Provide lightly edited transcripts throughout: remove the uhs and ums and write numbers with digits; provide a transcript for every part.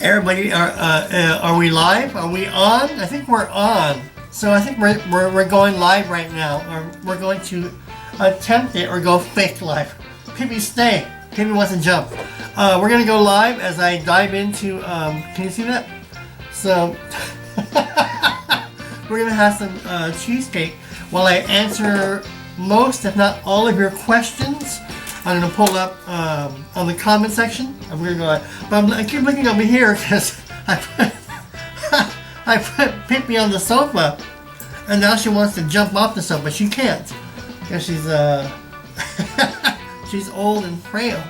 Everybody, are we live? Are we on? I think we're on. So I think we're going live right now, or we're going to attempt it or go fake live. Pippi, stay. Pippi wants to jump. We're gonna go live as I dive into. Can you see that? So we're gonna have some cheesecake while I answer most, if not all, of your questions. I'm gonna pull up on the comment section. I'm gonna go, but I keep looking over here because I put Pippi on the sofa, and now she wants to jump off the sofa. She can't because she's she's old and frail.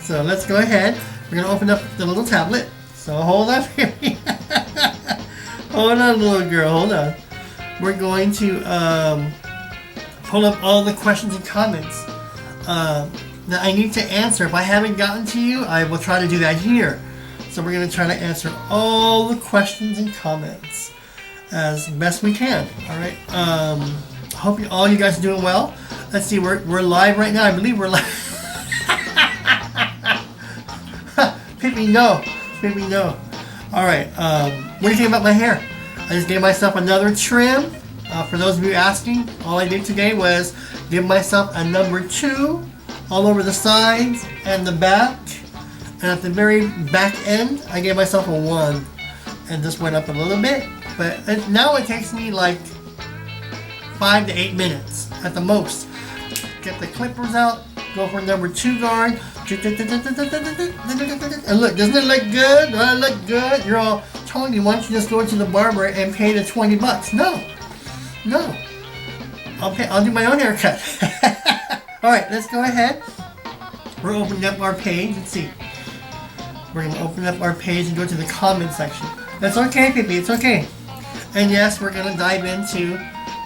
So let's go ahead. We're gonna open up the little tablet. So hold on, Pippi. Hold on, little girl. Hold on. We're going to pull up all the questions and comments that I need to answer. If I haven't gotten to you, I will try to do that here. So we're going to try to answer all the questions and comments as best we can. All right. Hope all you guys are doing well. Let's see. We're live right now. I believe we're live. Pippi, no. Pippi, no. All right. What do you think about my hair? I just gave myself another trim. For those of you asking, all I did today was give myself a number 2 all over the sides and the back. And at the very back end, I gave myself a 1 and just went up a little bit. But now it takes me like 5 to 8 minutes at the most. Get the clippers out, go for number 2 guard. And look, doesn't it look good? Doesn't it look good? You're all telling me, why don't you just go to the barber and pay the $20? No. No. I'll do my own haircut. Alright, let's go ahead. We're opening up our page. Let's see. We're going to open up our page and go to the comment section. That's okay, Pippi. It's okay. And yes, we're going to dive into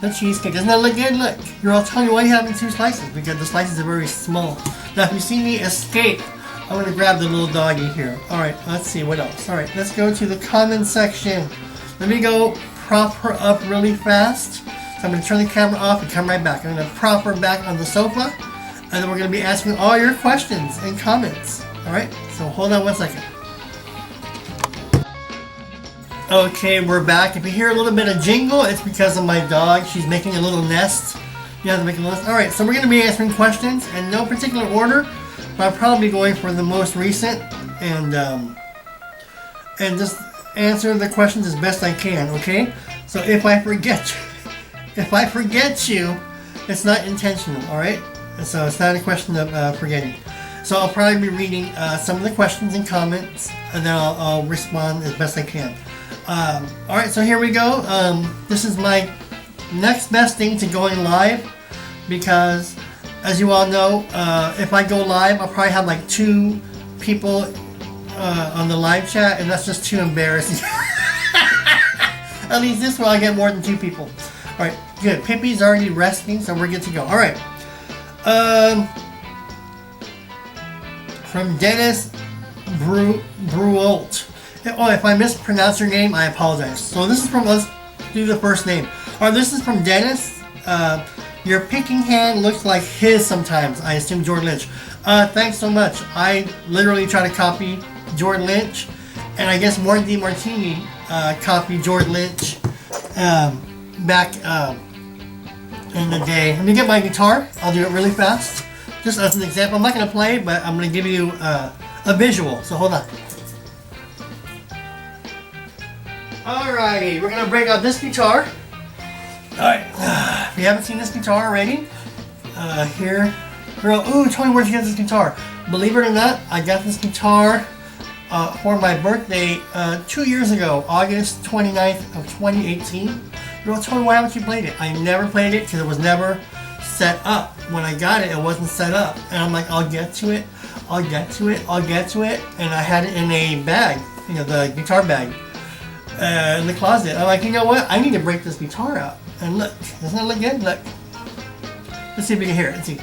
the cheesecake. Doesn't that look good? Look. You're all telling me why you're having 2 slices. Because the slices are very small. Now, if you see me escape, I'm going to grab the little doggy here. Alright, let's see what else. Alright, let's go to the comment section. Let me go prop her up really fast. So I'm going to turn the camera off and come right back. I'm going to prop her back on the sofa. And then we're going to be asking all your questions and comments. Alright, so hold on one second. Okay, we're back. If you hear a little bit of jingle, it's because of my dog. She's making a little nest. You have to make a nest. Alright, so we're going to be answering questions in no particular order. But I'm probably going for the most recent. And just answer the questions as best I can, okay? So if I forget you, it's not intentional, alright? So it's not a question of forgetting. So I'll probably be reading some of the questions and comments, and then I'll respond as best I can. Alright, so here we go. This is my next best thing to going live, because as you all know, if I go live, I'll probably have like 2 people on the live chat, and that's just too embarrassing. At least this way I get more than 2 people. Alright, good. Pippi's already resting, so we're good to go. Alright. From Dennis Bruolt. Oh, if I mispronounce your name, I apologize. So this is from, let's do the first name. Alright, this is from Dennis. Your picking hand looks like his sometimes. I assume Jordan Lynch. Thanks so much. I literally try to copy Jordan Lynch, and I guess Morton DeMartini copied Jordan Lynch back in the day. Let me get my guitar. I'll do it really fast. Just as an example. I'm not going to play, but I'm going to give you a visual. So hold on. Alrighty, we're going to break out this guitar. Alright, if you haven't seen this guitar already, here. Girl, ooh, tell me where'd you get this guitar? Believe it or not, I got this guitar for my birthday 2 years ago, August 29th of 2018. Girl, tell me why haven't you played it? I never played it because it was never set up. When I got it, it wasn't set up. And I'm like, I'll get to it. I'll get to it. I'll get to it. And I had it in a bag, you know, the guitar bag in the closet. I'm like, you know what? I need to break this guitar out. And look, doesn't it look good? Look. Let's see if we can hear it. Let's see.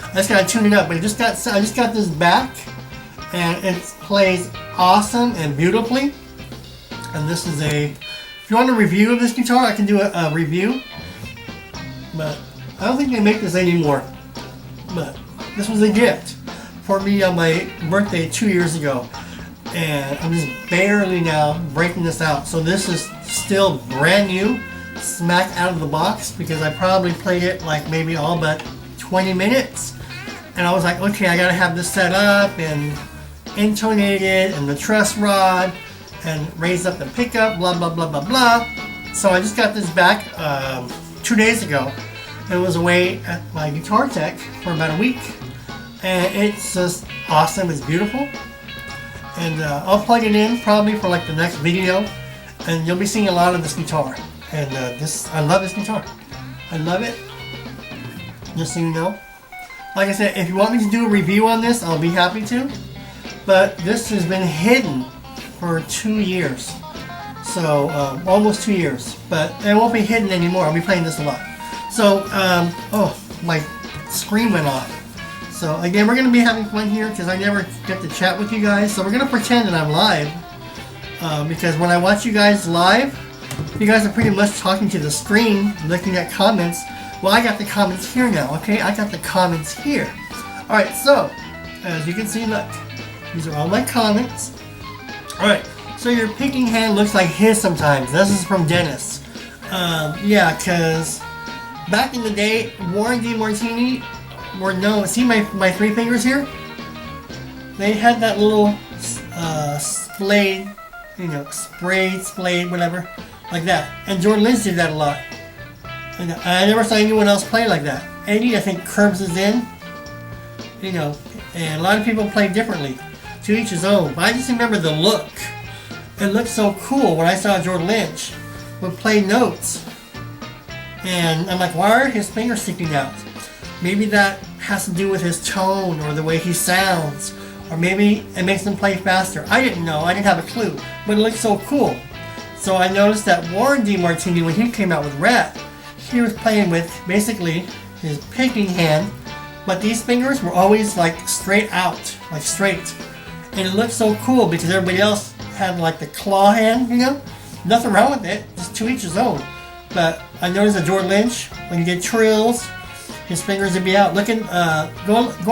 I just gotta tune it up. But I just got this back, and it plays awesome and beautifully. And this is a. If you want a review of this guitar, I can do a review. But I don't think they make this anymore. But this was a gift for me on my birthday 2 years ago. And I'm just barely now breaking this out. So this is still brand new, smack out of the box, because I probably played it like maybe all but 20 minutes. And I was like, okay, I gotta have this set up and intonated and the truss rod and raise up the pickup, blah, blah, blah, blah, blah. So I just got this back 2 days ago. It was away at my guitar tech for about a week. And it's just awesome, it's beautiful. And I'll plug it in probably for like the next video. And you'll be seeing a lot of this guitar. And I love this guitar. I love it. Just so you know. Like I said, if you want me to do a review on this, I'll be happy to. But this has been hidden for 2 years. So, almost 2 years. But it won't be hidden anymore. I'll be playing this a lot. So, oh, my screen went off. So, again, we're going to be having fun here because I never get to chat with you guys. So, we're going to pretend that I'm live. Because when I watch you guys live, you guys are pretty much talking to the screen, looking at comments. Well, I got the comments here now, okay? I got the comments here. Alright, so, as you can see, look. These are all my comments. Alright, so your picking hand looks like his sometimes. This is from Dennis. Yeah, because back in the day, Warren DeMartini were known. See my 3 fingers here? They had that little splayed, you know, sprayed, splayed, whatever, like that. And Jordan Lynch did that a lot. And I never saw anyone else play like that. Eddie, I think, curbs his in, you know, and a lot of people play differently. To each his own. But I just remember the look. It looked so cool when I saw Jordan Lynch would play notes. And I'm like, why are his fingers sticking out? Maybe that has to do with his tone or the way he sounds. Or maybe it makes him play faster. I didn't know. I didn't have a clue. But it looked so cool. So I noticed that Warren DeMartini, when he came out with Rat, he was playing with basically his picking hand. But these fingers were always like straight out. Like straight. And it looked so cool because everybody else had like the claw hand, you know? Nothing wrong with it, just to each his own. But I noticed that Jordan Lynch, when he did trills, his fingers would be out. Go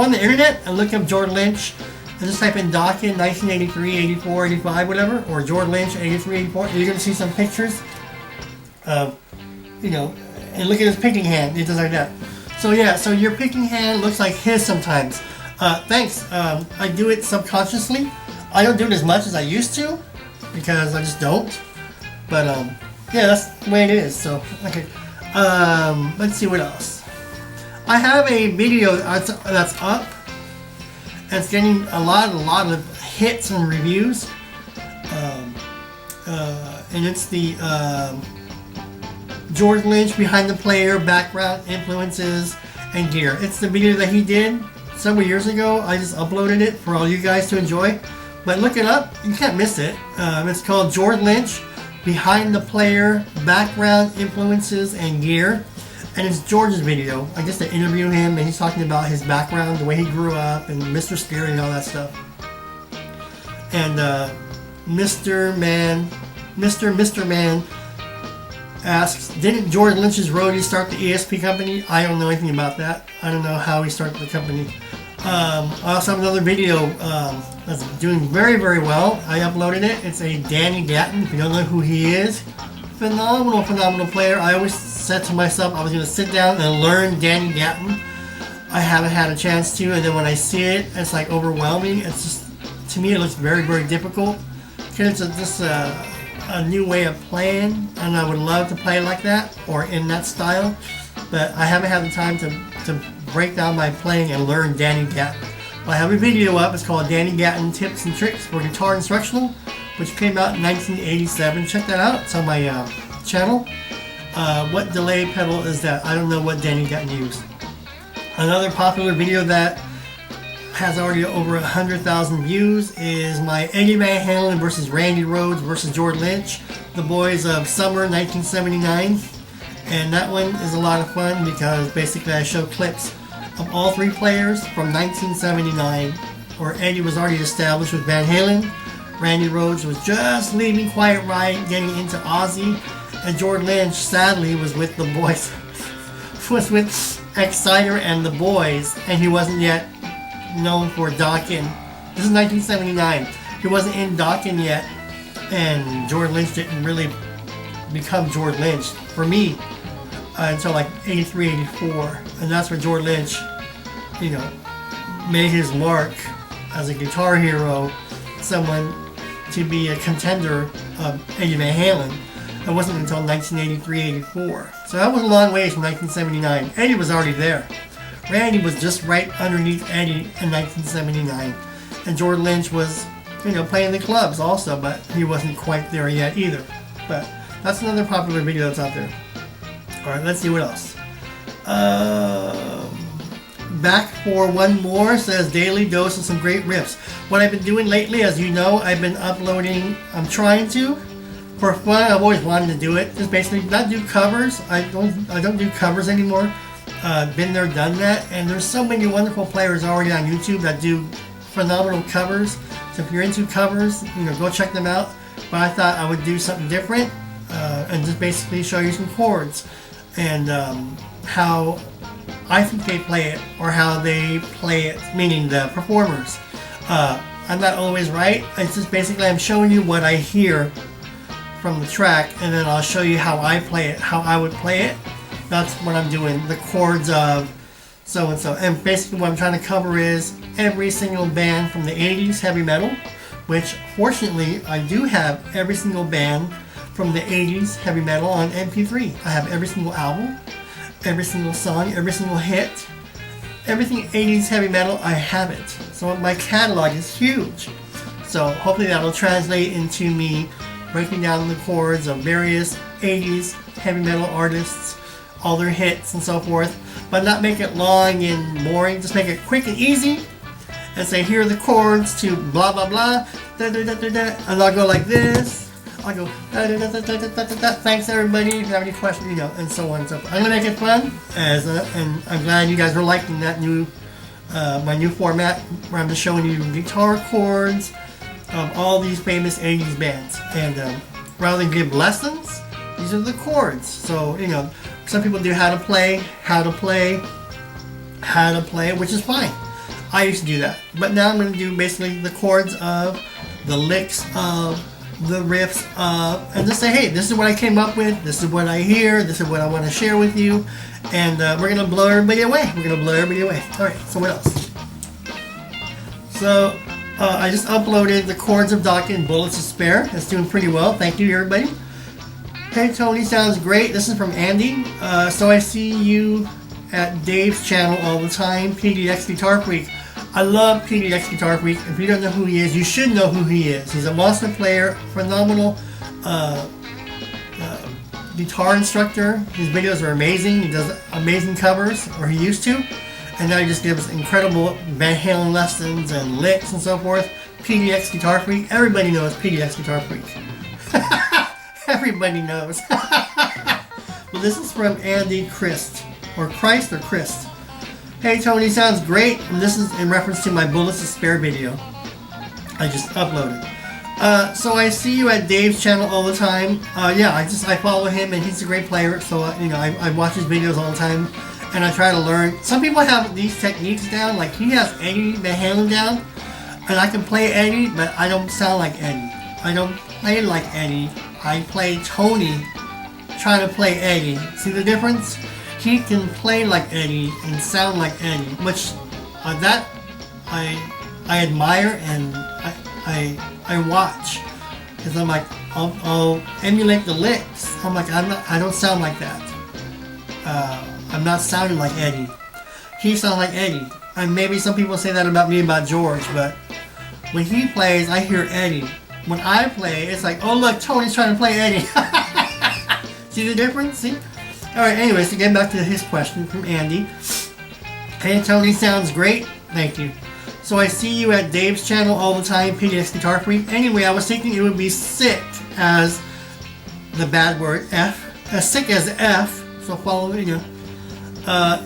on the internet and look up Jordan Lynch and just type in Dawkins 1983, 84, 85, whatever, or Jordan Lynch 83, 84, and you're going to see some pictures of, you know, and look at his picking hand. It does like that. So yeah, so your picking hand looks like his sometimes. Thanks. I do it subconsciously. I don't do it as much as I used to because I just don't. But yeah, that's the way it is. So okay. Let's see what else. I have a video that's up. It's getting a lot of hits and reviews. And it's the Jordan Lynch behind the player, background, influences, and gear. It's the video that he did several years ago. I just uploaded it for all you guys to enjoy. But look it up. You can't miss it. It's called Jordan Lynch behind the player, background, influences, and gear. And it's George's video. I guess they interview him and he's talking about his background, the way he grew up, and Mr. Scary and all that stuff. And Mr. Man asks, didn't Jordan Lynch's roadie start the ESP company? I don't know anything about that. I don't know how he started the company. I also have another video that's doing very, very well. I uploaded it. It's a Danny Gatton. If you don't know who he is, phenomenal player. I always said to myself I was going to sit down and learn Danny Gatton. I haven't had a chance to, and then when I see it, it's like overwhelming. It's just, to me, it looks very, very difficult. Because it's just a new way of playing, and I would love to play like that or in that style, but I haven't had the time to break down my playing and learn Danny Gatton. But I have a video up. It's called Danny Gatton Tips and Tricks for Guitar Instructional, which came out in 1987. Check that out. It's on my channel. What delay pedal is that? I don't know what Danny Gatton used. Another popular video that has already over 100,000 views is my Eddie Van Halen versus Randy Rhoads versus Jordan Lynch, the boys of summer 1979. And that one is a lot of fun because basically I show clips of all 3 players from 1979, where Eddie was already established with Van Halen, Randy Rhoads was just leaving Quiet Riot, getting into Ozzy, and Jordan Lynch sadly was with the boys, was with Exciter and the boys, and he wasn't yet known for Dawkins. This is 1979. He wasn't in Dawkins yet, and George Lynch didn't really become George Lynch for me until like 83, 84, and that's when George Lynch, you know, made his mark as a guitar hero, someone to be a contender of Eddie Van Halen. It wasn't until 1983, 84. So that was a long ways from 1979. Eddie was already there. Randy was just right underneath Eddie in 1979. And George Lynch was, you know, playing the clubs also, but he wasn't quite there yet either. But that's another popular video that's out there. Alright, let's see what else. Back for one more, says daily dose of some great riffs. What I've been doing lately, as you know, I've been uploading, I'm trying to, for fun. I've always wanted to do it. Just basically not do covers. I don't do covers anymore. Been there, done that. And there's so many wonderful players already on YouTube that do phenomenal covers. So if you're into covers, you know, go check them out. But I thought I would do something different and just basically show you some chords and how I think they play it, or how they play it, meaning the performers. I'm not always right. It's just basically I'm showing you what I hear from the track, and then I'll show you how I play it, how I would play it. That's what I'm doing, the chords of so and so. And basically what I'm trying to cover is every single band from the 80s heavy metal, which fortunately I do have every single band from the 80s heavy metal on MP3. I have every single album, every single song, every single hit, everything 80s heavy metal, I have it. So my catalog is huge. So hopefully that'll translate into me breaking down the chords of various 80s heavy metal artists, all their hits and so forth, but not make it long and boring. Just make it quick and easy and say, here are the chords to blah blah blah, da, da, da, da, da. And I'll go like this. I'll go da, da, da, da, da, da, da, da. Thanks everybody, if you have any questions, you know, and so on and so forth. I'm gonna make it fun, and I'm glad you guys are liking that new my new format where I'm just showing you guitar chords of all these famous 80s bands. And rather than give lessons, these are the chords. So, you know, some people do how to play, which is fine. I used to do that. But now I'm going to do basically the chords of, the licks of, the riffs of, and just say, hey, this is what I came up with, this is what I hear, this is what I want to share with you. And we're going to blow everybody away. Alright, so what else? So, I just uploaded the chords of Dawkins, Bullets to Spare. It's doing pretty well. Thank you, everybody. Hey, Tony, sounds great. This is from Andy. So I see you at Dave's channel all the time, PDX Guitar Freak. I love PDX Guitar Freak. If you don't know who he is, you should know who he is. He's a monster player, phenomenal guitar instructor. His videos are amazing. He does amazing covers, or he used to. And now he just gives incredible Van Halen lessons and licks and so forth. PDX Guitar Freak. Everybody knows PDX Guitar Freak. Everybody knows. Well, this is from Andy Christ. Or Christ or Christ. Hey Tony, sounds great. And this is in reference to my Bullets to Spare video I just uploaded. So I see you at Dave's channel all the time. Yeah, I follow him, and he's a great player. So, you know, I watch his videos all the time. And I try to learn. Some people have these techniques down, like he has Eddie Van Halen down, and I can play Eddie, but I don't sound like Eddie. I don't play like Eddie. I play Tony trying to play Eddie. See the difference? He can play like Eddie and sound like Eddie, which that I admire and I watch, because I'm like, I'll emulate the licks. I'm like, I don't sound like that. I'm not sounding like Eddie. He sounds like Eddie. And maybe some people say that about me, about George, but when he plays, I hear Eddie. When I play, it's like, oh look, Tony's trying to play Eddie. See the difference? See? Alright, anyways, to get back to his question from Andy. Hey, Tony, sounds great. Thank you. So I see you at Dave's channel all the time, PDX Guitar Freak. Anyway, I was thinking it would be sick as the bad word, F. As sick as F. So follow, you know.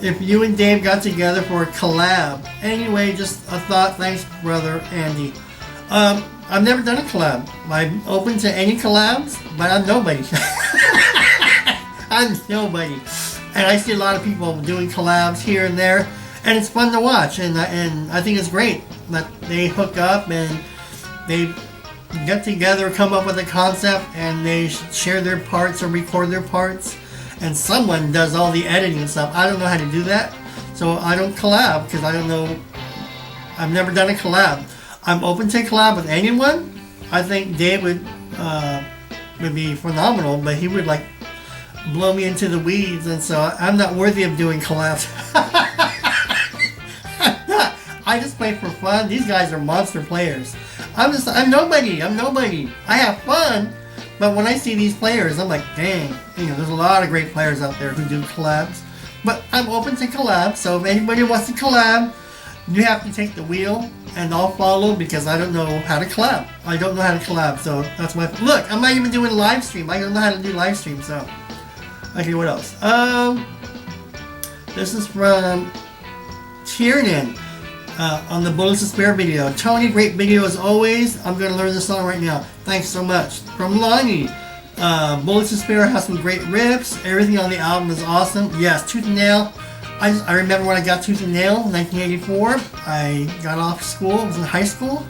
If you and Dave got together for a collab. Anyway, just a thought. Thanks, brother Andy. I've never done a collab. I'm open to any collabs, but I'm nobody. I'm nobody. And I see a lot of people doing collabs here and there. and it's fun to watch, and I think it's great that they hook up and they get together, come up with a concept, and they share their parts or record their parts, and someone does all the editing and stuff. I don't know how to do that, so I don't collab because I don't know. I've never done a collab. I'm open to collab with anyone. I think Dave would be phenomenal, but he would like blow me into the weeds, and so I'm not worthy of doing collabs. I just play for fun. These guys are monster players. I'm nobody. I have fun, but when I see these players, I'm like, dang, there's a lot of great players out there who do collabs. But I'm open to collabs, so if anybody wants to collab, you have to take the wheel, and I'll follow because I don't know how to collab. I don't know how to collab, so that's my... Look, I'm not even doing live stream. I don't know how to do live stream, so... Okay, what else? This is from Tiernan on the Bullets of Spare video. Tony, great video as always. I'm going to learn this song right now. Thanks so much. From Lonnie. Bullets of Spare has some great riffs. Everything on the album is awesome. Yes, Tooth and Nail. I remember when I got Tooth and Nail in 1984. I got off school. I was in high school.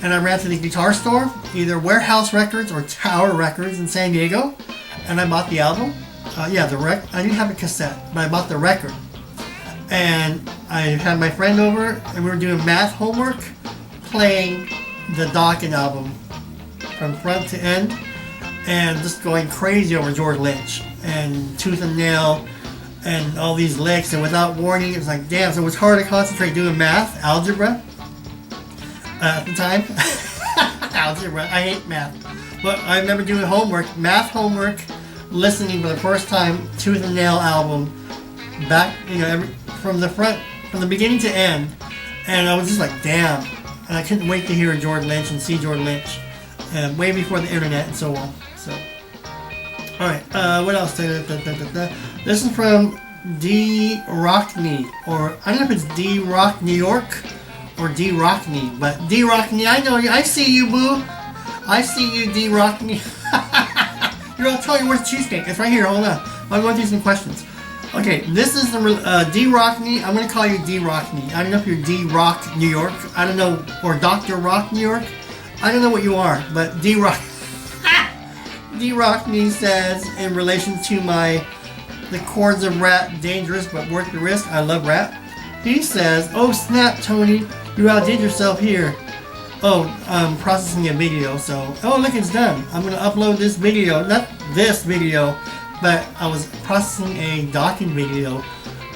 And I ran to the guitar store, either Warehouse Records or Tower Records in San Diego. And I bought the album. I didn't have a cassette, but I bought the record. And I had my friend over, and we were doing math homework, playing the Dawkins album from front to end, and just going crazy over George Lynch and Tooth and Nail and all these licks. And without warning, it was like, damn. So it was hard to concentrate doing math, algebra at the time. Algebra, I hate math. But I remember doing math homework, listening for the first time Tooth and Nail album back, from the beginning to end, and I was just like, damn. And I couldn't wait to hear George Lynch and see George Lynch, way before the internet and so on. So, all right, what else? This is from D Rockney, or I don't know if it's D Rock New York or D Rockney, but D Rockney, I know you. I see you, boo. I see you, D Rockney. I'll tell you where's the cheesecake. It's right here. Hold on. I'm going through some questions. Okay, this is the D Rockney. I'm going to call you D Rockney. I don't know if you're D Rock New York. I don't know, or Dr. Rock New York. I don't know what you are, but D Rock. D Rockney says, in relation to the chords of rap, dangerous but worth the risk. I love rap. He says, oh snap, Tony, you outdid yourself here. Oh, I'm processing a video, so... Oh, look, it's done. I'm going to upload this video. Not this video, but I was processing a docking video,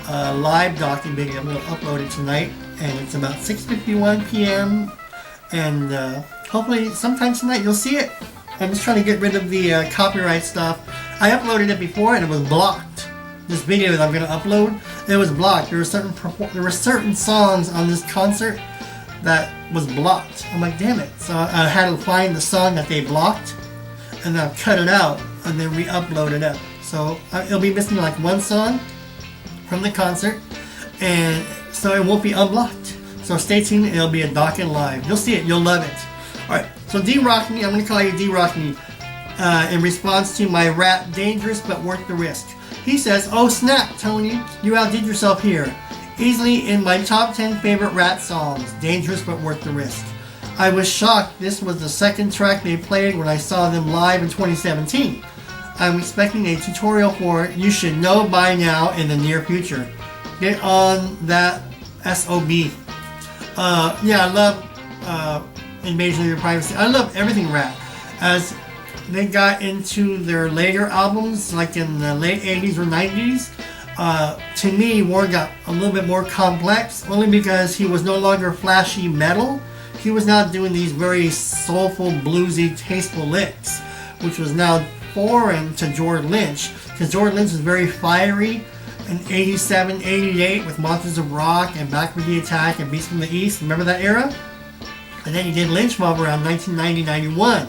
live docking video. I'm going to upload it tonight, and it's about 6:51 p.m. And hopefully sometime tonight you'll see it. I'm just trying to get rid of the copyright stuff. I uploaded it before, and it was blocked. This video that I'm going to upload, it was blocked. There were certain songs on this concert that was blocked. I'm like, damn it. So I had to find the song that they blocked, and then cut it out, and then re-upload it up. So it'll be missing like one song from the concert, and so it won't be unblocked. So stay tuned, it'll be a Dawkins live. You'll see it, you'll love it. Alright, so D Rockney, I'm going to call you D Rockney, in response to my rap, dangerous but worth the risk. He says, oh snap, Tony, you outdid yourself here. Easily in my top 10 favorite rap songs, dangerous but worth the risk. I was shocked this was the second track they played when I saw them live in 2017. I'm expecting a tutorial for it. You should know by now in the near future. Get on that SOB. Yeah, I love Invasion of Your Privacy. I love everything rap. As they got into their later albums, like in the late 80s or 90s, to me, Warren got a little bit more complex, only because he was no longer flashy metal. He was now doing these very soulful, bluesy, tasteful licks, which was now foreign to George Lynch, because George Lynch was very fiery in 87, 88 with Monsters of Rock and Back with the Attack and Beast from the East. Remember that era? And then he did Lynch Mob around 1990, 91.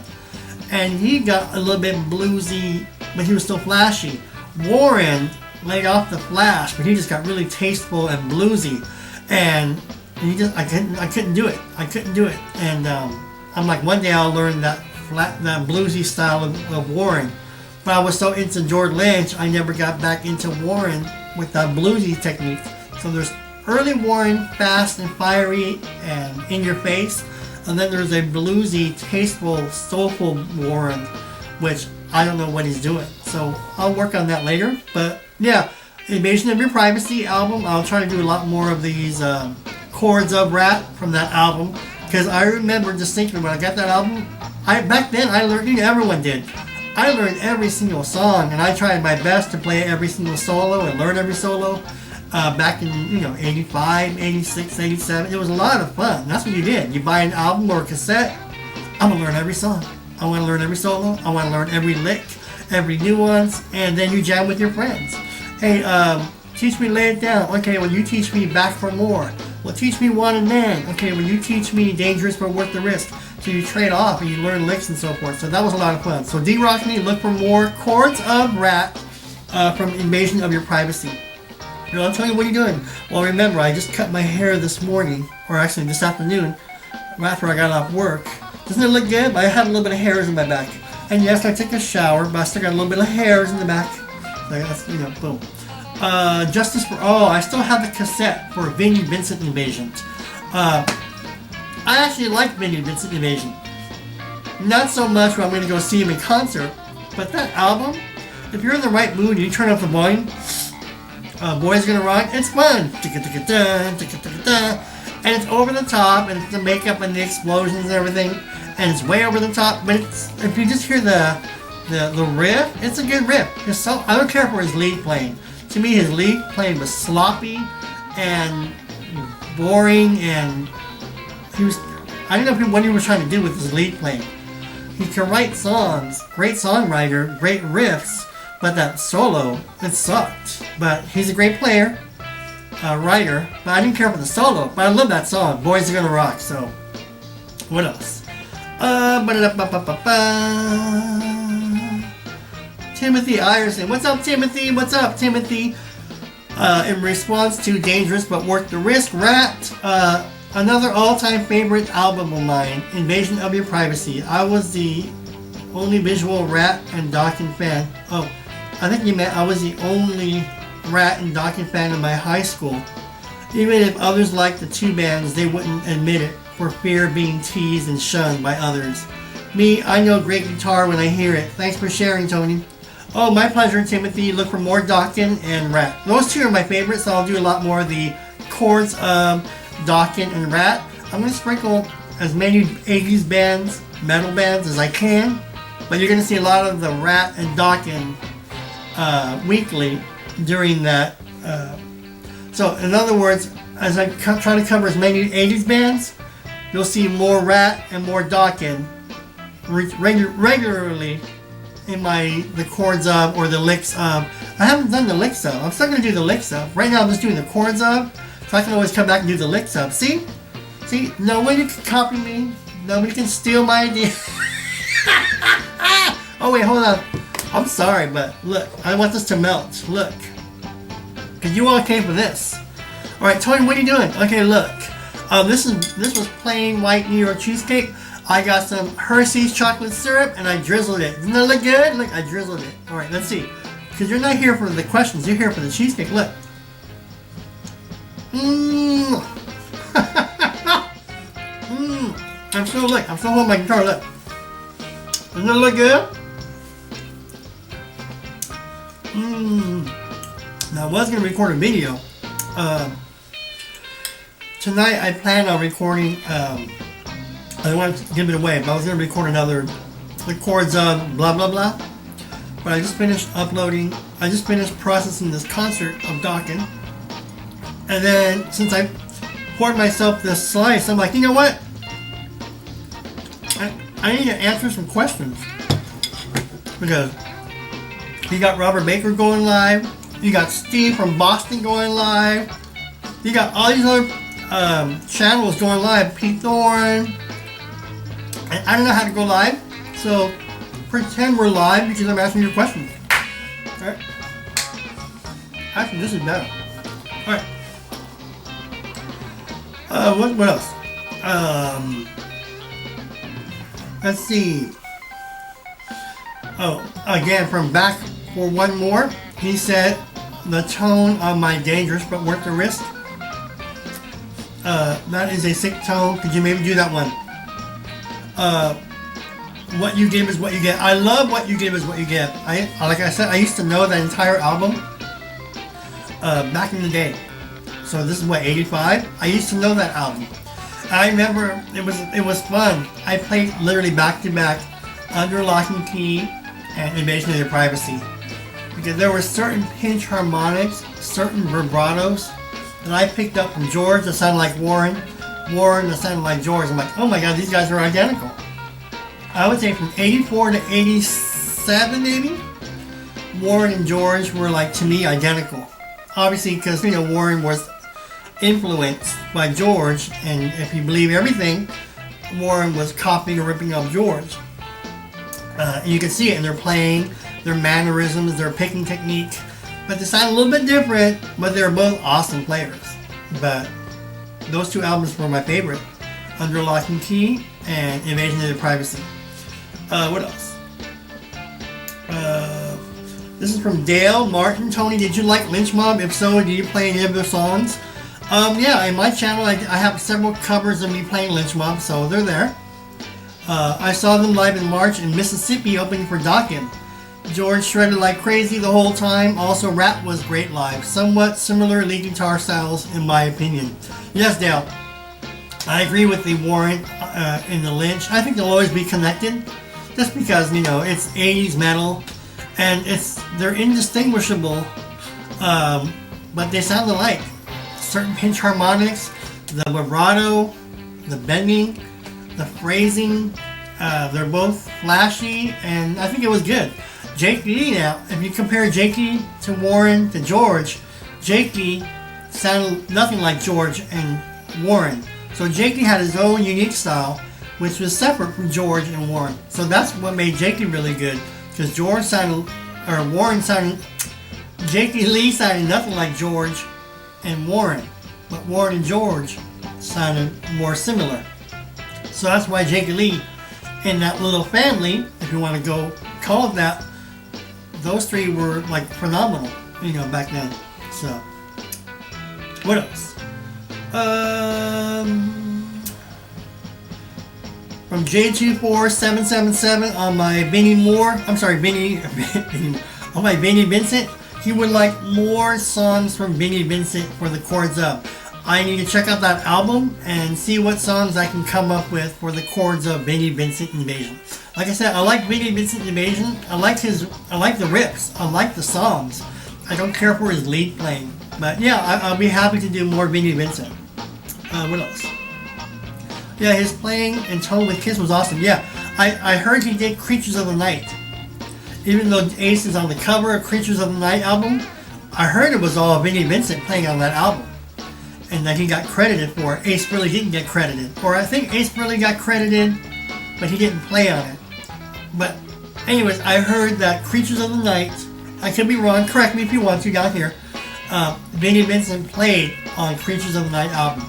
And he got a little bit bluesy, but he was still flashy. Warren laid off the flash, but he just got really tasteful and bluesy, and I couldn't do it. And I'm like, one day I'll learn that bluesy style of Warren. But I was so into George Lynch, I never got back into Warren with that bluesy technique. So there's early Warren, fast and fiery and in your face. And then there's a bluesy, tasteful, soulful Warren, which I don't know what he's doing. So I'll work on that later. But yeah, Invasion of Your Privacy album. I'll try to do a lot more of these chords of Rat from that album. Because I remember distinctly when I got that album, back then I learned, everyone did. I learned every single song, and I tried my best to play every single solo and learn every solo. Back in 85, 86, 87, it was a lot of fun. That's what you did. You buy an album or a cassette. I'm gonna learn every song. I want to learn every solo. I want to learn every lick, every nuance, and then you jam with your friends. Hey, teach me Lay It Down. Okay, well you teach me Back for More. Well, teach me One and Then. Okay, well you teach me Dangerous but Worth the Risk. So you trade off and you learn licks and so forth. So that was a lot of fun. So DeMartini, Look for More chords of Rat from Invasion of Your Privacy. I'll tell you what you're doing. Well, remember, I just cut my hair this morning, or actually this afternoon, right after I got off work. Doesn't it look good? I had a little bit of hairs in my back. And yes, I took a shower, but I still got a little bit of hairs in the back. So that's, boom. Justice for All. I still have the cassette for Vinnie Vincent Invasion. I actually like Vinnie Vincent Invasion. Not so much when I'm going to go see him in concert, but that album, if you're in the right mood and you turn up the volume, Boys Gonna Rock, it's fun. And it's over the top, and it's the makeup and the explosions and everything, and it's way over the top, but if you just hear the riff, it's a good riff. I don't care for his lead playing. To me, his lead playing was sloppy and boring, and I don't know what he was trying to do with his lead playing. He can write songs, great songwriter, great riffs, but that solo, it sucked. But he's a great player, writer, but I didn't care for the solo. But I love that song, Boys Are Gonna Rock. So, what else? Timothy Iverson. What's up, Timothy? What's up, Timothy? In response to Dangerous But Worth the Risk, Rat. Another all-time favorite album of mine, Invasion of Your Privacy. I was the only visual Rat and Dokken fan. Oh, I think you meant I was the only Rat and Dokken fan in my high school. Even if others liked the two bands, they wouldn't admit it for fear of being teased and shunned by others. Me, I know great guitar when I hear it. Thanks for sharing, Tony. Oh, my pleasure, Timothy. Look for more Dokken and Rat. Those two are my favorites, so I'll do a lot more of the chords of Dokken and Rat. I'm going to sprinkle as many 80s bands, metal bands as I can, but you're going to see a lot of the Rat and Dokken weekly during that. So, in other words, as I try to cover as many 80s bands, you'll see more Rat and more Dokken regularly in the chords of or the licks of. I haven't done the licks of. I'm still going to do the licks of. Right now I'm just doing the chords of, so I can always come back and do the licks of. See? Nobody can copy me. Nobody can steal my idea. Oh wait, hold on. I'm sorry, but look, I want this to melt. Look. Because you all came for this. Alright, Tony, what are you doing? Okay, look. This was plain white New York cheesecake. I got some Hershey's chocolate syrup and I drizzled it. Doesn't that look good? Look, I drizzled it. Alright, let's see. Because you're not here for the questions, you're here for the cheesecake. Look. Mmm. Mmm. I'm still holding my guitar. Look. Doesn't that look good? Mmm. Now I was going to record a video. Tonight I plan on recording, I don't want to give it away, but I was going to record another, the chords of blah blah blah. But I just finished processing this concert of Dokken. And then, since I poured myself this slice, I'm like, you know what? I need to answer some questions. Because you got Robert Baker going live, you got Steve from Boston going live, you got all these other channels going live, Pete Thorne, and I don't know how to go live, so pretend we're live because I'm asking your questions. Alright. Actually, this is better. Alright. What else? Let's see. Oh, again, from Back for One More, he said, the tone of my Dangerous But Worth the Risk. That is a sick tone. Could you maybe do that one? What you give is what you get. I love What You Give Is What You Get. Like I said, I used to know that entire album back in the day. So this is what, 85? I used to know that album. I remember it was fun. I played literally back to back Under Lock and Key and Invasion of Your Privacy. Because there were certain pinch harmonics, certain vibratos that I picked up from George that sounded like Warren. Warren that sounded like George. I'm like, oh my god, these guys are identical. I would say from 84 to 87 maybe, Warren and George were like, to me, identical. Obviously because, Warren was influenced by George, and if you believe everything, Warren was copying or ripping off George. And you can see it in their playing, their mannerisms, their picking technique. But they sound a little bit different, but they're both awesome players. But those two albums were my favorite. Under Lock and Key and Invasion of Your Privacy. What else? This is from Dale Martin. Tony, did you like Lynch Mob? If so, do you play any of their songs? Yeah, in my channel I have several covers of me playing Lynch Mob, so they're there. I saw them live in March in Mississippi opening for Dokken. George shredded like crazy the whole time. Also, rap was great live. Somewhat similar lead guitar styles in my opinion. Yes, Dale. I agree with the Warren and the Lynch. I think they'll always be connected. Just because, it's 80s metal. And they're indistinguishable. But they sound alike. Certain pinch harmonics, the vibrato, the bending, the phrasing, they're both flashy, and I think it was good. Jake Lee now, if you compare Jake Lee to Warren to George, Jake Lee sounded nothing like George and Warren. So Jake Lee had his own unique style, which was separate from George and Warren. So that's what made Jake Lee really good, because Jake Lee sounded nothing like George and Warren, but Warren and George sounded more similar. So that's why Jake Lee and that little family, if you want to go call it that, those three were like phenomenal, back then. So, what else? From J24777 on my Benny on my Benny Vincent. He would like more songs from Benny Vincent for the Chords Up. I need to check out that album and see what songs I can come up with for the Chords Up Benny Vincent Invasion. Like I said, I like Benny Vincent Invasion. I like the riffs. I like the songs. I don't care for his lead playing. But yeah, I'll be happy to do more Benny Vincent. What else? Yeah, his playing and tone with Kiss was awesome. Yeah, I heard he did Creatures of the Night. Even though Ace is on the cover of Creatures of the Night album, I heard it was all Benny Vincent playing on that album. And that he got credited for it. Ace really didn't get credited. Or I think Ace really got credited, but he didn't play on it. But anyways, I heard that Creatures of the Night, I could be wrong, correct me if you want to down here, Benny Vincent played on Creatures of the Night album.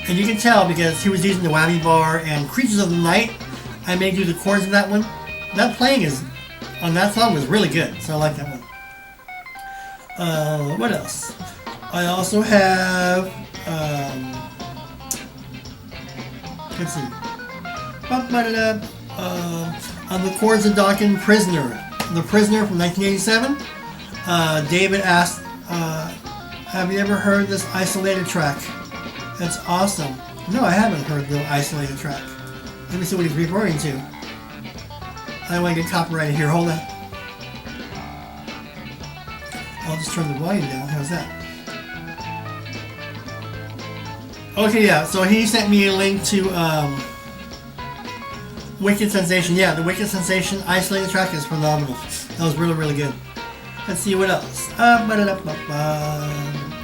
And you can tell because he was using the whammy bar, and Creatures of the Night, I may do the chords of that one. That playing on that song was really good, so I like that one. What else? I also have, let's see, on the Chords of Dokken, Prisoner. The Prisoner from 1987. David asked, have you ever heard this isolated track? That's awesome. No, I haven't heard the isolated track. Let me see what he's referring to. I don't want to get copyrighted here. Hold on. I'll just turn the volume down. How's that? Okay, yeah. So he sent me a link to Wicked Sensation. Yeah, the Wicked Sensation isolated track is phenomenal. That was really, really good. Let's see what else.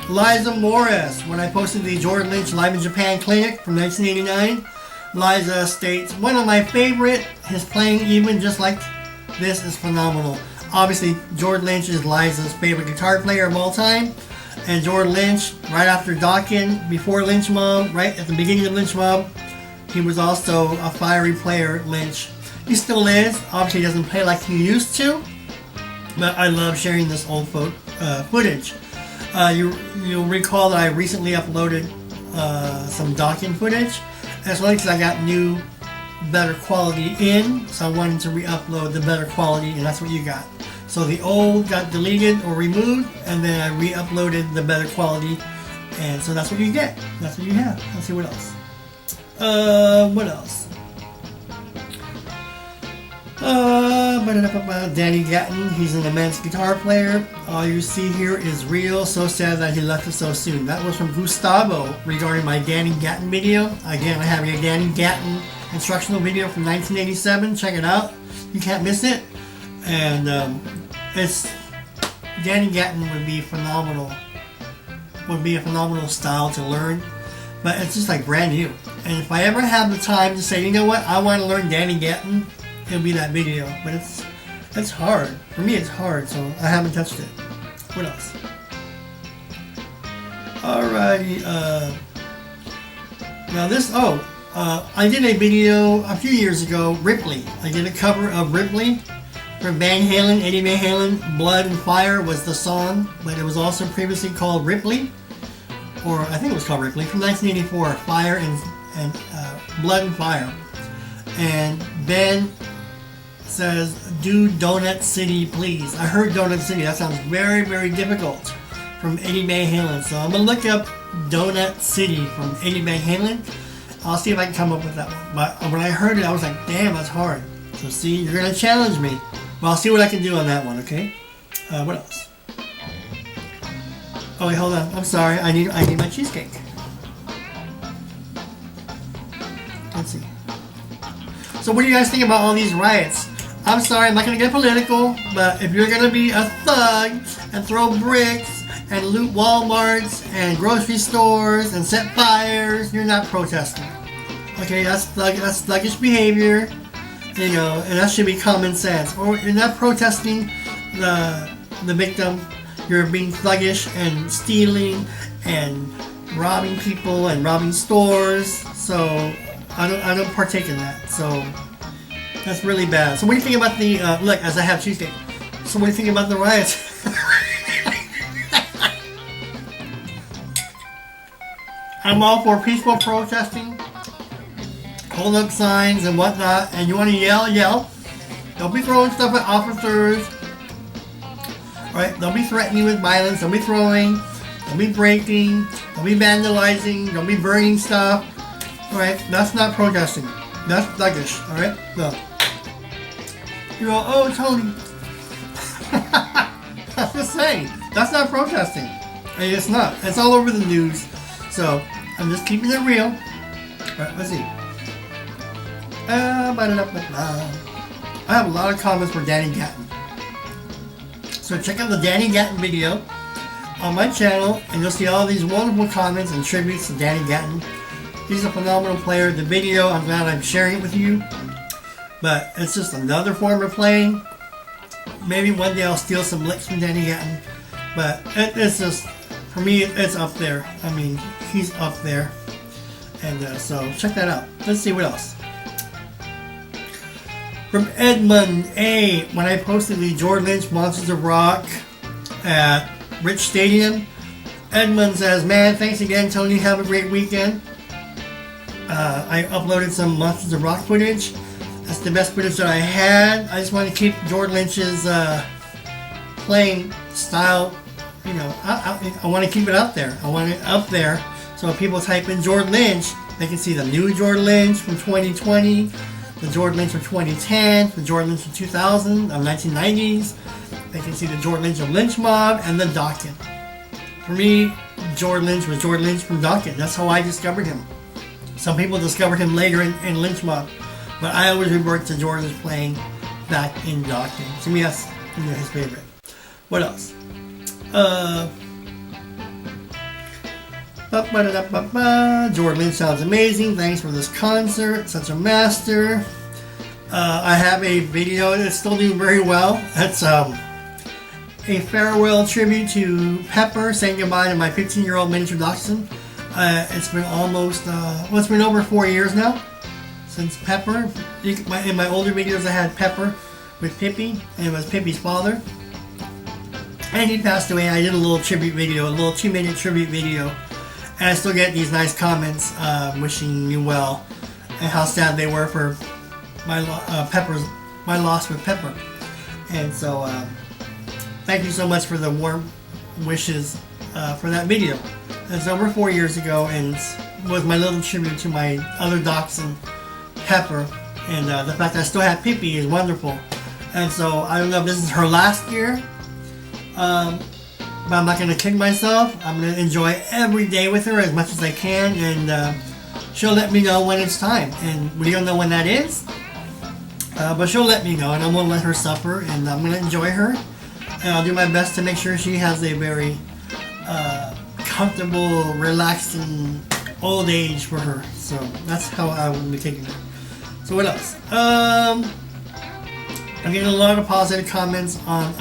Liza Morris. When I posted the George Lynch Live in Japan Clinic from 1989, Liza states, one of my favorite, his playing even just like this is phenomenal. Obviously, George Lynch is Liza's favorite guitar player of all time. And George Lynch, right after Dokken, before Lynch Mob, right at the beginning of Lynch Mob, he was also a fiery player, Lynch. He still is. Obviously, he doesn't play like he used to. But I love sharing this old footage. You'll recall that I recently uploaded some docking footage. And it's only because I got new, better quality in, so I wanted to re-upload the better quality, and that's what you got. So the old got deleted or removed, and then I re-uploaded the better quality, and so that's what you get. That's what you have. Let's see what else. What else? Danny Gatton, he's an immense guitar player. All you see here is real. So sad that he left us so soon. That was from Gustavo regarding my Danny Gatton video. Again, I have a Danny Gatton instructional video from 1987. Check it out. You can't miss it. And it's Danny Gatton would be phenomenal. Would be a phenomenal style to learn. But it's just like brand new. And if I ever have the time to say, you know what, I want to learn Danny Gatton, it'll be that video. But it's hard. For me, it's hard, so I haven't touched it. What else? Alrighty. Now this. I did a video a few years ago. Ripley. I did a cover of Ripley from Van Halen. Eddie Van Halen. Blood and Fire was the song, but it was also previously called Ripley, or I think it was called Ripley, from 1984. Fire and Blood and Fire. And Ben says, do Donut City, please. I heard Donut City. That sounds very, very difficult from Eddie Van Halen. So I'm going to look up Donut City from Eddie Van Halen. I'll see if I can come up with that one. But when I heard it, I was like, damn, that's hard. So see, you're going to challenge me. Well, I'll see what I can do on that one, okay? What else? Oh, wait, hold on. I'm sorry. I need my cheesecake. Let's see. So what do you guys think about all these riots? I'm sorry, I'm not going to get political, but if you're going to be a thug and throw bricks and loot Walmarts and grocery stores and set fires, you're not protesting. Okay, that's thuggish behavior, you know, and that should be common sense. Or you're not protesting the victim, you're being thuggish and stealing and robbing people and robbing stores, so I don't partake in that, so that's really bad. So what do you think about the, look, as I have cheesecake, so what do you think about the riots? I'm all for peaceful protesting, hold up signs and whatnot, and you want to yell. Don't be throwing stuff at officers, alright? Don't be threatening with violence, don't be throwing, don't be breaking, don't be vandalizing, don't be burning stuff. Alright, that's not protesting. That's thuggish, alright? No. You go, oh, Tony. I'm just saying, that's not protesting. And it's not. It's all over the news. So, I'm just keeping it real. Alright, let's see. I have a lot of comments for Danny Gatton. So check out the Danny Gatton video on my channel, and you'll see all these wonderful comments and tributes to Danny Gatton. He's a phenomenal player. The video, I'm glad I'm sharing it with you. But it's just another form of playing. Maybe one day I'll steal some licks from Danny Gatton. But it's just, for me, it's up there. I mean, he's up there. And so, check that out. Let's see what else. From Edmund A. When I posted the George Lynch Monsters of Rock at Rich Stadium, Edmund says, man, thanks again, Tony. Have a great weekend. I uploaded some Monsters of Rock footage. That's the best footage that I had. I just want to keep George Lynch's playing style, you know, I want to keep it up there. I want it up there so if people type in George Lynch, they can see the new George Lynch from 2020, the George Lynch from 2010, the George Lynch from 2000, of 1990s. They can see the George Lynch of Lynch Mob and the Docket. For me, George Lynch was George Lynch from Docket. That's how I discovered him. Some people discovered him later in Lynch Mob, but I always revert to George's playing back in Docket. To me, that's his favorite. What else? George Lynch sounds amazing. Thanks for this concert. Such a master. I have a video that's still doing very well. It's a farewell tribute to Pepper, saying goodbye to my 15-year-old miniature dachshund. It's been almost, it's been over 4 years now since Pepper. In my older videos, I had Pepper with Pippi, and it was Pippi's father. And he passed away. I did a little tribute video, a little 2-minute tribute video. And I still get these nice comments wishing me well and how sad they were for my loss with Pepper. And so thank you so much for the warm wishes for that video. It's over 4 years ago, and it was my little tribute to my other dachshund, Pepper. And the fact that I still have Pippi is wonderful. And so I don't know if this is her last year, but I'm not going to kick myself. I'm going to enjoy every day with her as much as I can, and she'll let me know when it's time. And we don't know when that is, but she'll let me know, and I'm going to let her suffer, and I'm going to enjoy her. And I'll do my best to make sure she has a very comfortable, relaxing old age for her. So that's how I will be taking her. So what else? I'm getting a lot of positive comments on